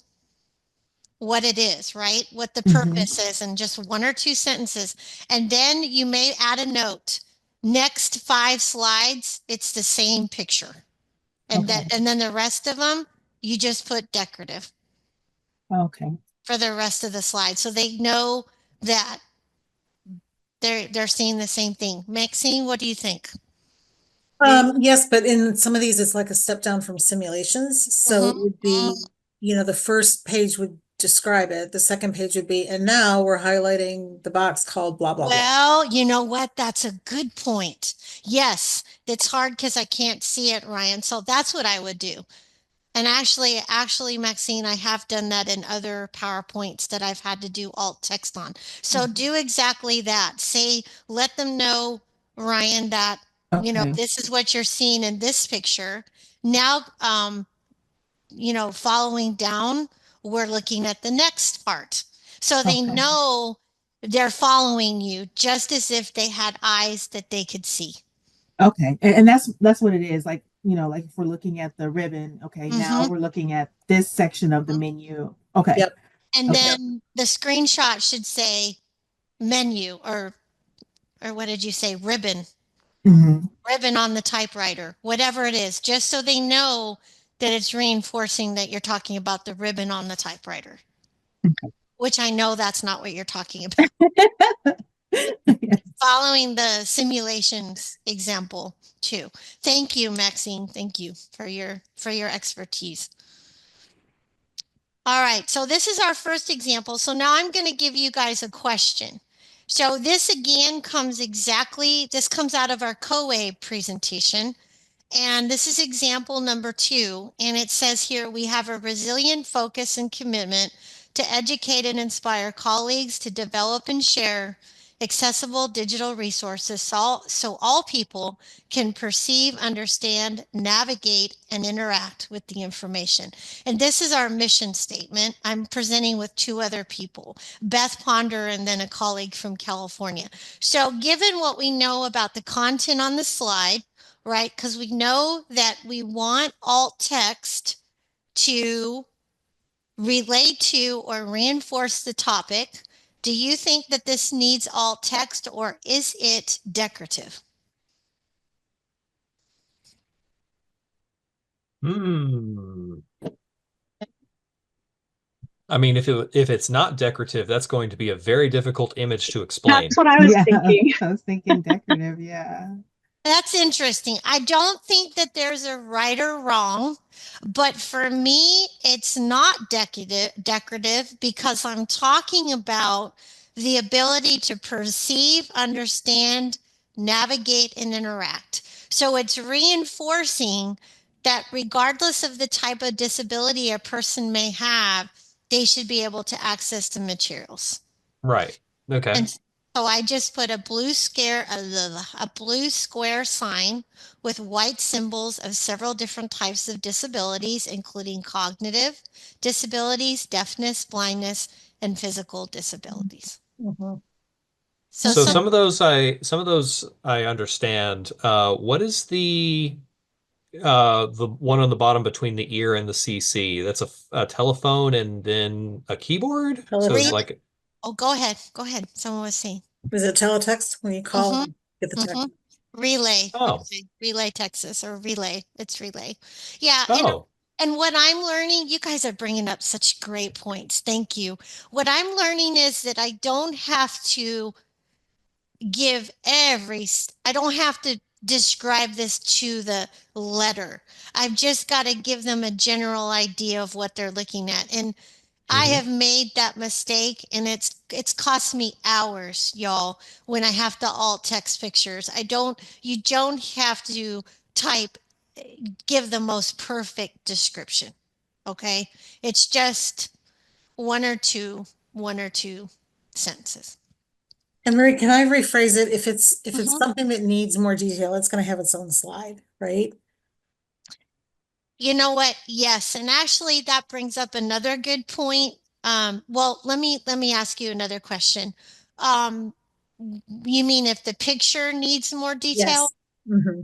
what it is, right? What the Hmm. purpose is in just one or two sentences. And then you may add a note. Next 5 slides, it's the same picture. Okay. And then the rest of them, you just put decorative Okay. for the rest of the slide. So they know that they're seeing the same thing. Maxine, what do you think? Yes, but in some of these, it's like a step down from simulations. So it would be, Mhm. the first page would describe it. The second page would be, and now we're highlighting the box called blah, blah, blah. Well, you know what? That's a good point. Yes, it's hard because I can't see it, Ryan. So that's what I would do. And actually, Maxine, I have done that in other PowerPoints that I've had to do alt text on. So Mhm. do exactly that. Say, let them know, Ryan, that, Okay. this is what you're seeing in this picture. Now, following down, we're looking at the next part. So they Okay. know they're following you just as if they had eyes that they could see. Okay. And that's what it is. Like, like if we're looking at the ribbon, okay, now Mm-hmm. we're looking at this section of the menu. Okay. Yep. And Okay. Yep. then the screenshot should say menu, or what did you say? Hmm. Ribbon on the typewriter, whatever it is, just so they know that it's reinforcing that you're talking about the ribbon on the typewriter, which I know that's not what you're talking about. Yes. Following the simulations example too. Thank you, Maxine. Thank you for your expertise. All right, so this is our first example. So now I'm going to give you guys a question. So this again this comes out of our COA presentation. And this is example number 2. And it says here, we have a resilient focus and commitment to educate and inspire colleagues to develop and share accessible digital resources so all people can perceive, understand, navigate, and interact with the information. And this is our mission statement. I'm presenting with two other people, Beth Ponder and then a colleague from California. So given what we know about the content on the slide, right, because we know that we want alt text to relate to or reinforce the topic. Do you think that this needs alt text or is it decorative? Hmm. I mean, if it's not decorative, that's going to be a very difficult image to explain. That's what I was Yeah, thinking. I was thinking decorative. Yeah. That's interesting. I don't think that there's a right or wrong, but for me, it's not decorative because I'm talking about the ability to perceive, understand, navigate, and interact. So it's reinforcing that regardless of the type of disability a person may have, they should be able to access the materials. Right. Okay. And so I just put a blue square sign with white symbols of several different types of disabilities, including cognitive disabilities, deafness, blindness, and physical disabilities. Mhm. So So Okay. some some of those I understand. What is the one on the bottom between the ear and the CC? That's a telephone and then a keyboard. So it's re Teletext. like, oh, go ahead. Go ahead. Someone was saying. Is it teletext when you call Mm-hmm. and get the text? Mm-hmm. Relay. oh, Okay. Relay Texas or relay. It's relay. Yeah, oh, and what I'm learning, you guys are bringing up such great points. Thank you. What I'm learning is that I don't have to I don't have to describe this to the letter. I've just got to give them a general idea of what they're looking at. And I mhm. have made that mistake and it's cost me hours, y'all, when I have to alt text pictures. You don't have to type, give the most perfect description. Okay? It's just one or two, one or two sentences. And Marie, can I rephrase it? If it's Mhm. something that needs more detail, it's going to have its own slide, right? You know what? Yes, and actually that brings up another good point. Well, let me ask you another question. Um, you mean if the picture needs more detail? Yes. Hmm.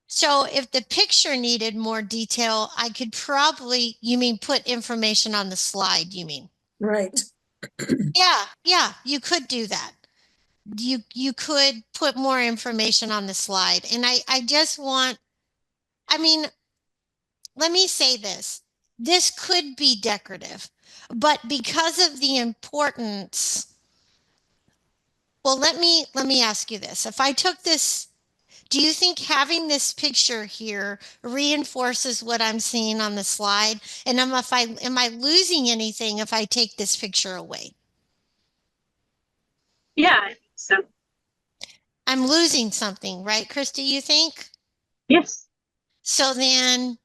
So if the picture needed more detail, I could probably, you mean put information on the slide, you mean? Right. Yeah, yeah, you could do that. You could put more information on the slide. And I just want, I mean, let me say this. This could be decorative, but because of the importance, well, let me ask you this. If I took this, do you think having this picture here reinforces what I'm seeing on the slide? And am I losing anything if I take this picture away? Yeah, I think so. I'm losing something, right, Christy, you think? Yes. So then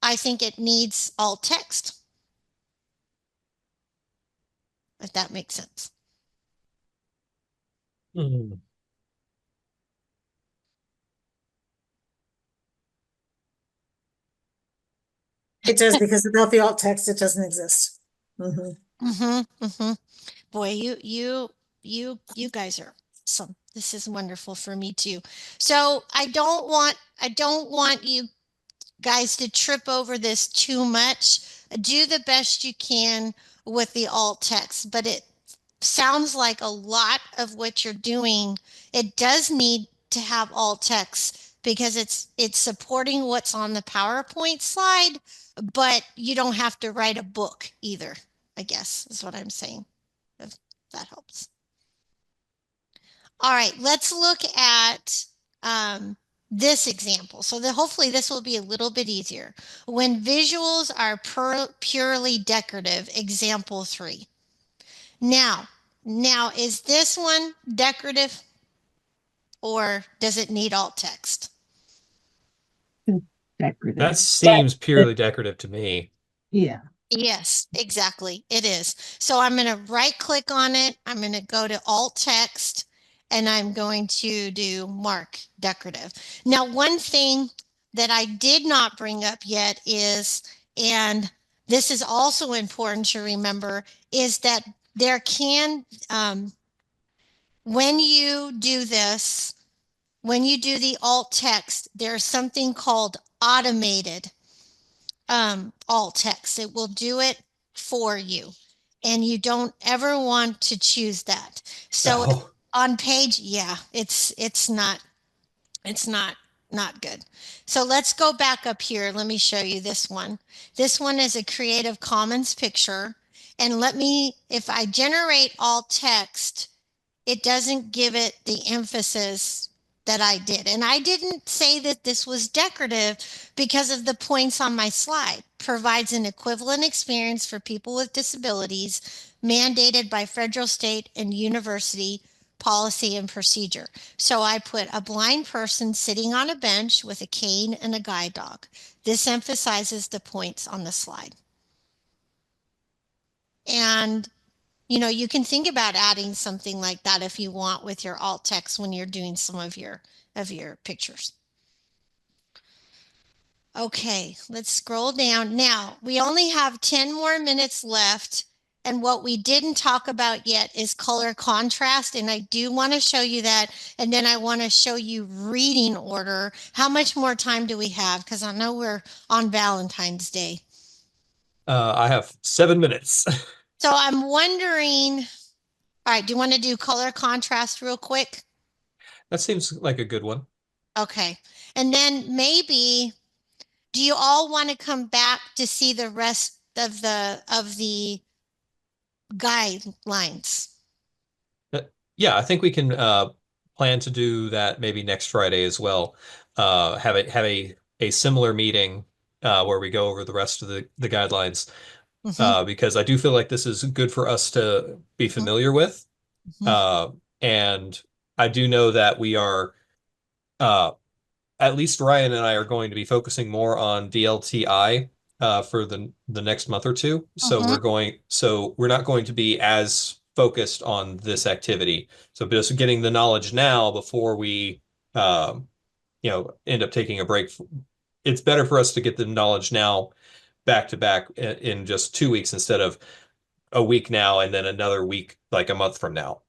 I think it needs alt text, if that makes sense. Hmm. It does because without the alt text, it doesn't exist. Hmm. Mm-hmm. Mm-hmm. Boy, you guys are awesome. This is wonderful for me too. So I don't want you guys to trip over this too much. Do the best you can with the alt text, but it sounds like a lot of what you're doing. It does need to have alt text because it's supporting what's on the PowerPoint slide, but you don't have to write a book either, I guess is what I'm saying, if that helps. All right, let's look at this example. So hopefully this will be a little bit easier. When visuals are purely decorative, example 3. Now, now is this one decorative or does it need alt text? That Decorative. seems purely decorative to me. Yeah. Yes, exactly. It is. So I'm going to right click on it. I'm going to go to alt text and I'm going to do mark decorative. Now, one thing that I did not bring up yet is, and this is also important to remember, is that there can, when you do this, when you do the alt text, there's something called automated alt text. It will do it for you. And you don't ever want to choose that. So Oh, on page, yeah, it's not good. So let's go back up here. Let me show you this one. This one is a Creative Commons picture. And let me, if I generate alt text, it doesn't give it the emphasis that I did. And I didn't say that this was decorative because of the points on my slide. Provides an equivalent experience for people with disabilities mandated by federal, state, and university policy and procedure. So I put a blind person sitting on a bench with a cane and a guide dog. This emphasizes the points on the slide. And you can think about adding something like that if you want with your alt text when you're doing some of your pictures. Okay, let's scroll down. Now, we only have 10 more minutes left, and what we didn't talk about yet is color contrast, and I do want to show you that, and then I want to show you reading order. How much more time do we have? Because I know we're on Valentine's Day. I have 7 minutes. So I'm wondering, all right, do you want to do color contrast real quick? That seems like a good one. Okay. And then maybe, do you all want to come back to see the rest of the guidelines? Yeah, I think we can plan to do that maybe next Friday as well. Have a similar meeting where we go over the rest of the guidelines Mm-hmm, because I do feel like this is good for us to be familiar with. mm-hmm. Uh, and I do know that we are uh, at least Ryan and I are going to be focusing more on DLTI for the next month or two. Mm-hmm. So we're not going to be as focused on this activity. So just getting the knowledge now before we, end up taking a break. It's better for us to get the knowledge now back to back in just 2 weeks instead of a week now and then another week, like a month from now.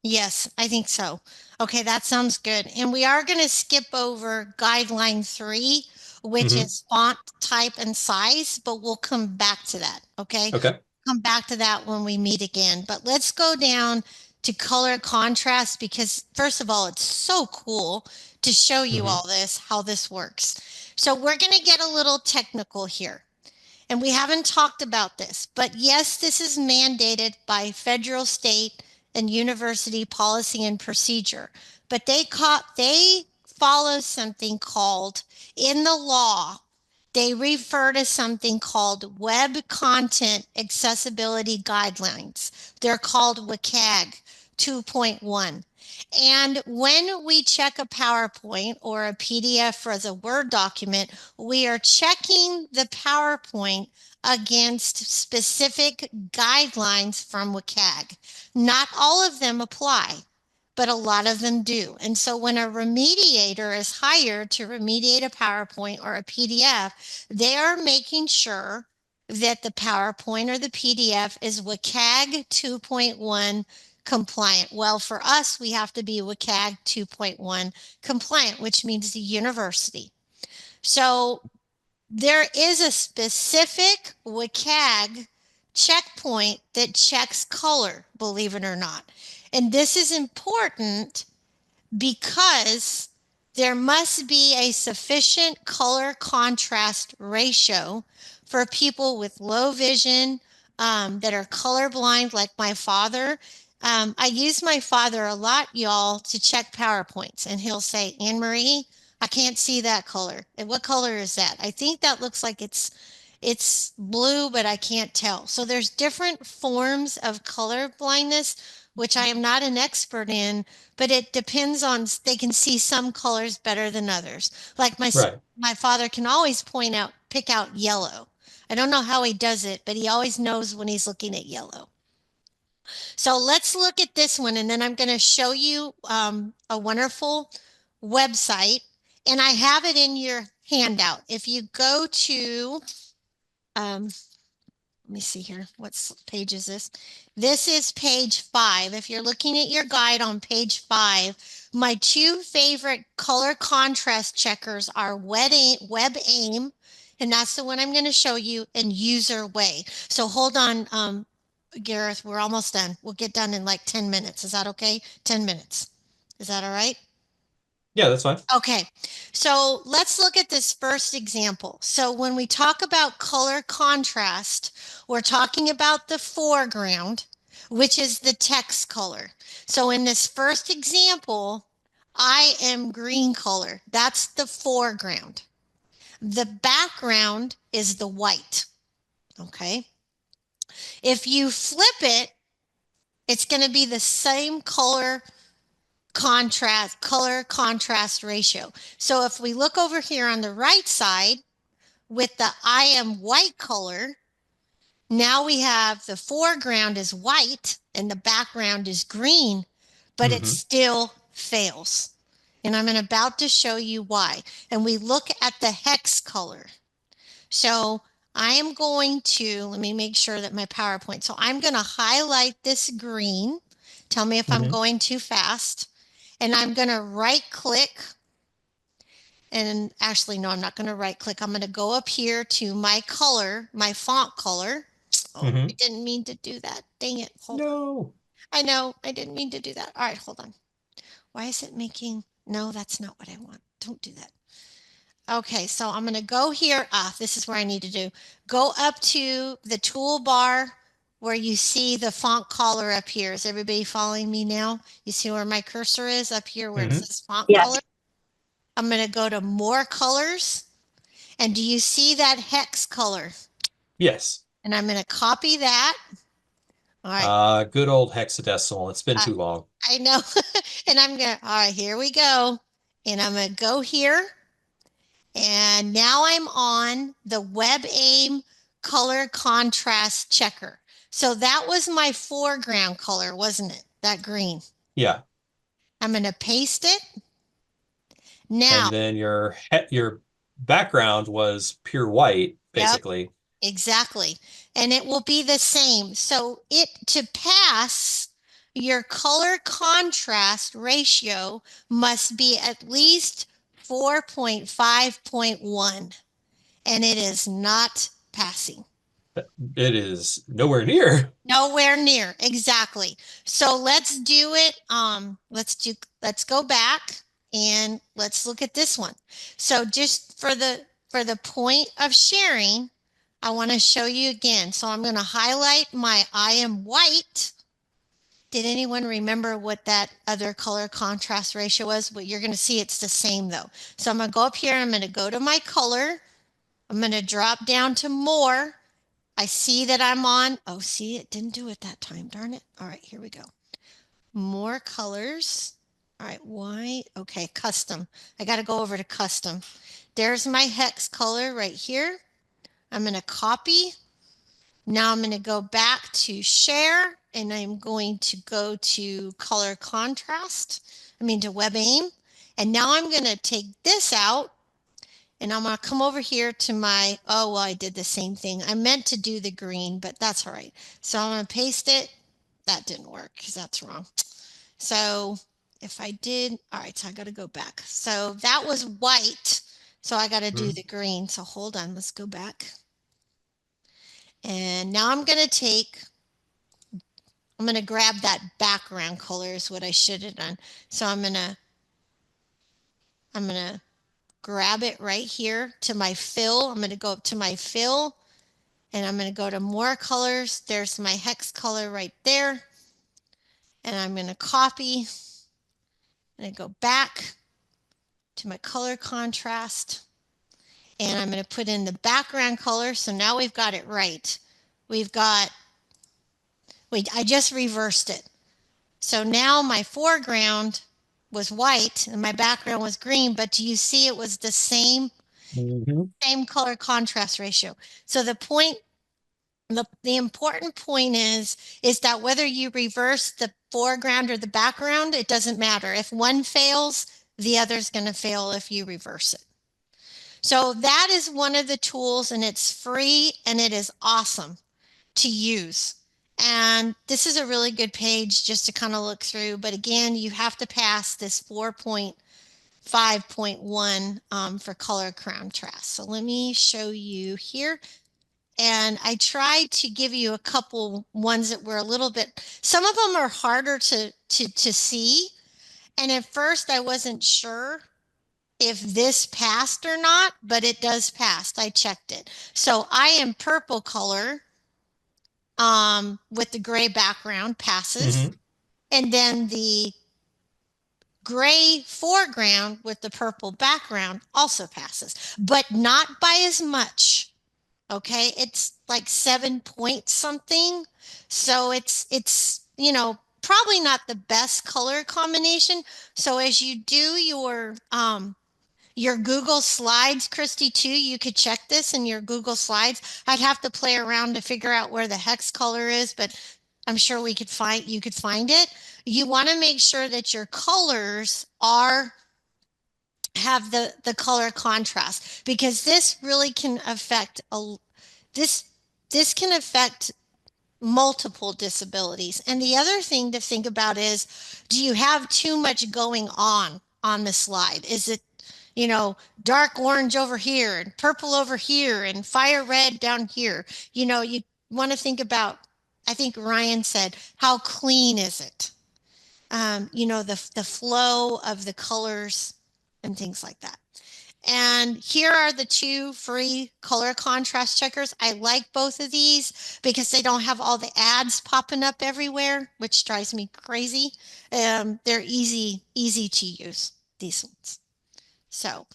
Yes, I think so. Okay, that sounds good. And we are going to skip over guideline 3, which Hmm. is font type and size, but we'll come back to that. Okay. Okay. Come back to that when we meet again. But let's go down to color contrast because, first of all, it's so cool to show you Hmm. all this, how this works. So we're going to get a little technical here. And we haven't talked about this, but yes, this is mandated by federal, state, and university policy and procedure. But they follow something called, in the law, they refer to something called Web Content Accessibility Guidelines. They're called WCAG 2.1. And when we check a PowerPoint or a PDF as a Word document, we are checking the PowerPoint against specific guidelines from WCAG. Not all of them apply, but a lot of them do. And so when a remediator is hired to remediate a PowerPoint or a PDF, they are making sure that the PowerPoint or the PDF is WCAG 2.1 compliant. Well, for us, we have to be WCAG 2.1 compliant, which means the university. So there is a specific WCAG checkpoint that checks color, believe it or not. And this is important because there must be a sufficient color contrast ratio for people with low vision that are colorblind, like my father. I use my father a lot, y'all, to check PowerPoints, and he'll say, Anne Marie, I can't see that color. And what color is that? I think that looks like it's blue, but I can't tell. So there's different forms of color blindness, which I am not an expert in, but it depends on, they can see some colors better than others. Like Right. my father can always pick out yellow. I don't know how he does it, but he always knows when he's looking at yellow. So let's look at this one, and then I'm going to show you a wonderful website, and I have it in your handout. If you go to, let me see here, what page is this? This is page 5. If you're looking at your guide on page 5, my two favorite color contrast checkers are WebAIM, and that's the one I'm going to show you, and User Way. So hold on, Gareth, we're almost done. We'll get done in like 10 minutes. Is that okay? 10 minutes. Is that all right? Yeah, that's fine. Okay, so let's look at this first example. So when we talk about color contrast, we're talking about the foreground, which is the text color. So in this first example, I am green color. That's the foreground. The background is the white. Okay. If you flip it, it's going to be the same color contrast ratio. So if we look over here on the right side with the I am white color, now we have the foreground is white and the background is green, but it still fails. And I'm about to show you why. And we look at the hex color. So I am going to, let me make sure that my PowerPoint. So I'm going to highlight this green. Tell me if I'm going too fast. And I'm going to right click. And actually, no, I'm not going to right click. I'm going to go up here to my color, my font color. Oh, I didn't mean to do that. Dang it. Hold on. No. I know, I didn't mean to do that. All right, hold on. Why is it making, no, that's not what I want. Don't do that. Okay, so I'm going to go here. This is where I need to do. Go up to the toolbar where you see the font color up here. Is everybody following me now? You see where my cursor is up here where it says font color? I'm going to go to more colors. And do you see that hex color? Yes. And I'm going to copy that. All right. Good old hexadecimal. It's been too long. I know. And I'm going to, all right, here we go. And I'm going to go here. And now I'm on the WebAIM color contrast checker. So that was my foreground color, wasn't it? That green. Yeah. I'm going to paste it. Now, And then your background was pure white, basically. Yep, exactly. And it will be the same. So it to pass, your color contrast ratio must be at least 4.5.1. And it is not passing. It is nowhere near. Nowhere near. Exactly. So let's do it. Let's go back and let's look at this one. So just for the point of sharing, I want to show you again. So I'm going to highlight my I am white. Did anyone remember what that other color contrast ratio was? Well, you're going to see it's the same though. So I'm going to go up here and I'm going to go to my color. I'm going to drop down to more. I see that I'm on. Oh, see, it didn't do it that time. Darn it. All right, here we go. More colors. All right, why? Okay, custom. I got to go over to custom. There's my hex color right here. I'm going to copy. Now I'm going to go back to share and I'm going to go to color contrast. To WebAIM. And now I'm going to take this out and I'm going to come over here to my, oh, well, I did the same thing. I meant to do the green, but that's all right. So I'm going to paste it. That didn't work because that's wrong. So if I did, all right, so I got to go back. So that was white. So I got to do the green. So hold on, let's go back. And now I'm going to grab that background color is what I should have done. So I'm going to grab it right here to my fill. I'm going to go up to my fill and I'm going to go to more colors. There's my hex color right there. And I'm going to copy and go back to my color contrast. And I'm going to put in the background color. So now we've got it right. I just reversed it. So now my foreground was white and my background was green, but do you see it was the same color contrast ratio? So the point The important point is that whether you reverse the foreground or the background, it doesn't matter. If one fails, the other's going to fail if you reverse it. So that is one of the tools, and it's free and it is awesome to use. And this is a really good page just to kind of look through. But again, you have to pass this 4.5.1 for color contrast. So let me show you here. And I tried to give you a couple ones that were a little bit, some of them are harder to see. And at first I wasn't sure if this passed or not, but it does pass. I checked it. So I am purple color with the gray background passes. Mhm. And then the gray foreground with the purple background also passes, but not by as much. Okay, it's like 7 point something. So it's probably not the best color combination. So as you do your Google Slides, Christy, too, you could check this in your Google Slides. I'd have to play around to figure out where the hex color is, but I'm sure you could find it. You want to make sure that your colors have the color contrast, because this really can affect this this can affect multiple disabilities. And the other thing to think about is, do you have too much going on the slide? Is it, dark orange over here and purple over here and fire red down here? You want to think about, I think Ryan said, how clean is it? The flow of the colors and things like that. And here are the two free color contrast checkers. I like both of these because they don't have all the ads popping up everywhere, which drives me crazy. They're easy to use, these ones. So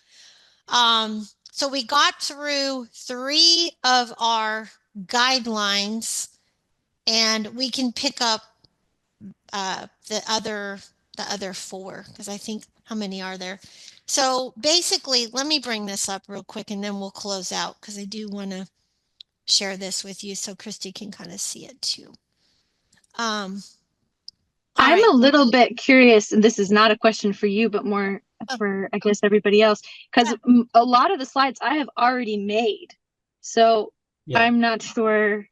we got through 3 of our guidelines, and we can pick up the other 4, because I think, how many are there? So basically, let me bring this up real quick and then we'll close out, because I do want to share this with you so Christy can kind of see it too. All I'm right. a little bit curious, and this is not a question for you, but more for, I guess, everybody else, because a lot of the slides I have already made. So Yeah. I'm not sure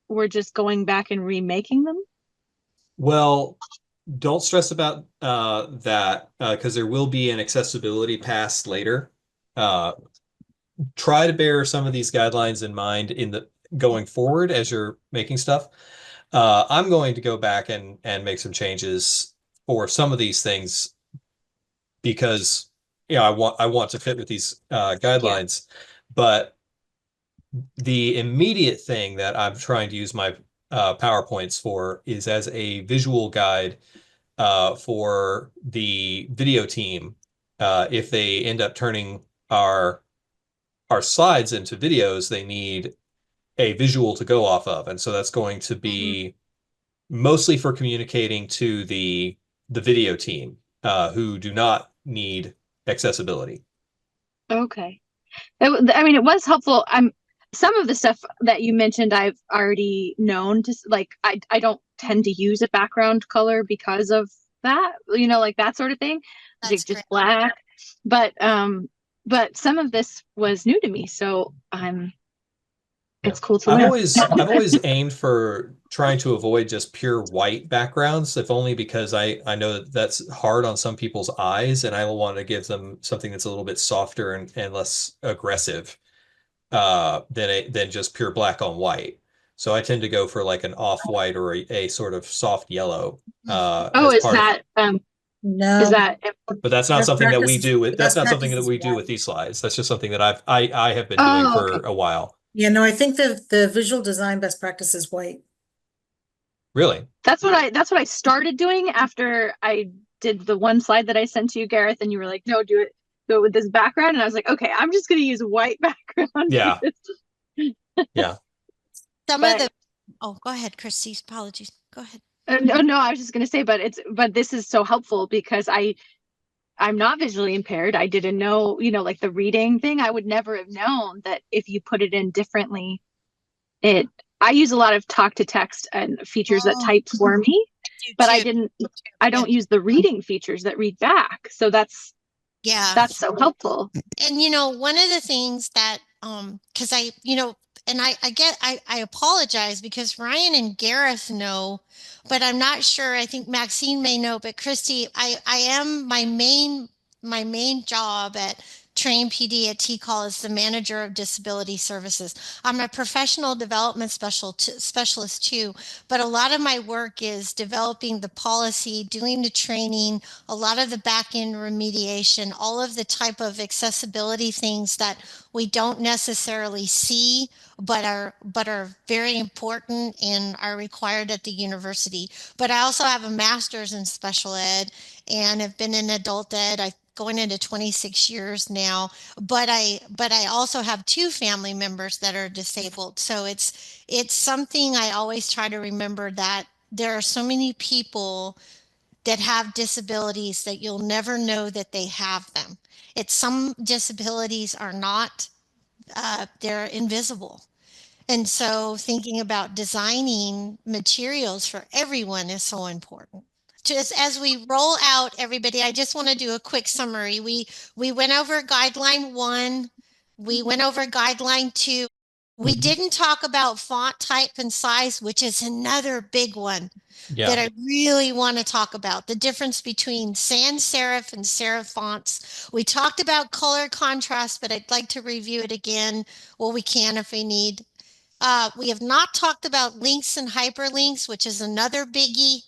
we're just going back and remaking them. Well, don't stress about that because there will be an accessibility pass later. Try to bear some of these guidelines in mind in the going forward as you're making stuff. I'm going to go back and make some changes for some of these things because I want to fit with these guidelines. But the immediate thing that I'm trying to use my PowerPoints for is as a visual guide for the video team. If they end up turning our slides into videos, they need a visual to go off of. And so that's going to be mostly for communicating to the video team who do not need accessibility. Okay. I mean, it was helpful. Some of the stuff that you mentioned, I've already known. Just like I don't tend to use a background color because of that, like that sort of thing. That's Just great. black. But some of this was new to me, so it's cool to I've learn. always aimed for trying to avoid just pure white backgrounds, if only because I know that that's hard on some people's eyes, and I want to give them something that's a little bit softer and less aggressive than just pure black on white. So I tend to go for like an off-white or a sort of soft yellow Oh, as part of. Is No, that But that's not best something that we practice do with. That's best not something practice that is we do with white. these slides. That's just something that I have been doing oh, for okay. a while. Yeah, no, I think the visual design best practice is white. Really? That's what I started doing after I did the one slide that I sent to you, Gareth, and you were like, no, do it with this background. And I was like, okay, I'm just gonna use white background for Yeah. this. Yeah. Some of But the, oh, go ahead, Christy. Apologies. Go ahead. no, I was just gonna say, but this is so helpful because I'm not visually impaired. I didn't know, like the reading thing, I would never have known that if you put it in differently, I use a lot of talk to text and features that Oh, type for me, but too. I don't use the reading features that read back. So Yeah. that's so helpful. And one of the things that because I apologize because Ryan and Gareth know, but I'm not sure. I think Maxine may know, but Christy, I am my main job at Train PD at TCall is the manager of disability services. I'm a professional development specialist too, but a lot of my work is developing the policy, doing the training, a lot of the back end remediation, all of the type of accessibility things that we don't necessarily see but are very important and are required at the university. But I also have a master's in special ed and have been in adult ed. I going into 26 years now, but I also have two family members that are disabled. So it's something I always try to remember that there are so many people that have disabilities that you'll never know that they have them. It's some disabilities are not, they're invisible. And so thinking about designing materials for everyone is so important. Just as we roll out, everybody, I just want to do a quick summary. We went over guideline 1, we went over guideline 2. We didn't talk about font type and size, which is another big one that Yeah. I really want to talk about. The difference between sans serif and serif fonts. We talked about color contrast, but I'd like to review it again. Well, we can if we need. We have not talked about links and hyperlinks, which is another biggie.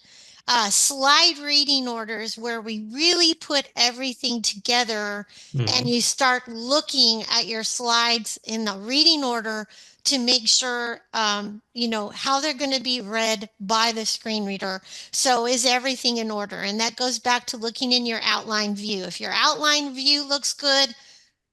Slide reading orders, where we really put everything together and Mhm. you start looking at your slides in the reading order to make sure, how they're going to be read by the screen reader. So is everything in order? And that goes back to looking in your outline view. If your outline view looks good,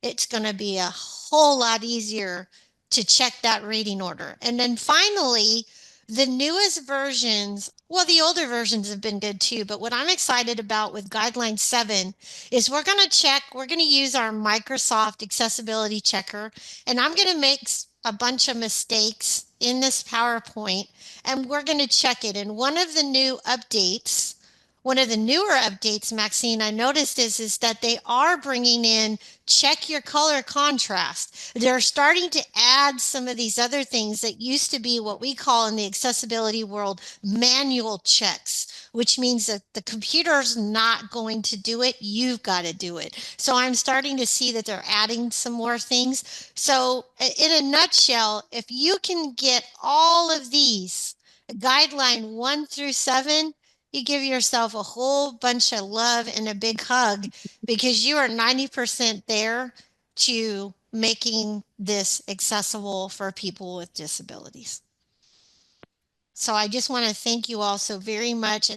it's going to be a whole lot easier to check that reading order. And then finally, the newest versions, well, the older versions have been good too, but what I'm excited about with Guideline 7 is we're going to use our Microsoft Accessibility Checker, and I'm going to make a bunch of mistakes in this PowerPoint, and we're going to check it. And one of the newer updates, Maxine, I noticed is that they are bringing in check your color contrast. They're starting to add some of these other things that used to be what we call in the accessibility world manual checks, which means that the computer's not going to do it. You've got to do it. So I'm starting to see that they're adding some more things. So in a nutshell, if you can get all of these, guideline 1 through 7, you give yourself a whole bunch of love and a big hug because you are 90% there to making this accessible for people with disabilities. So I just want to thank you all so very much.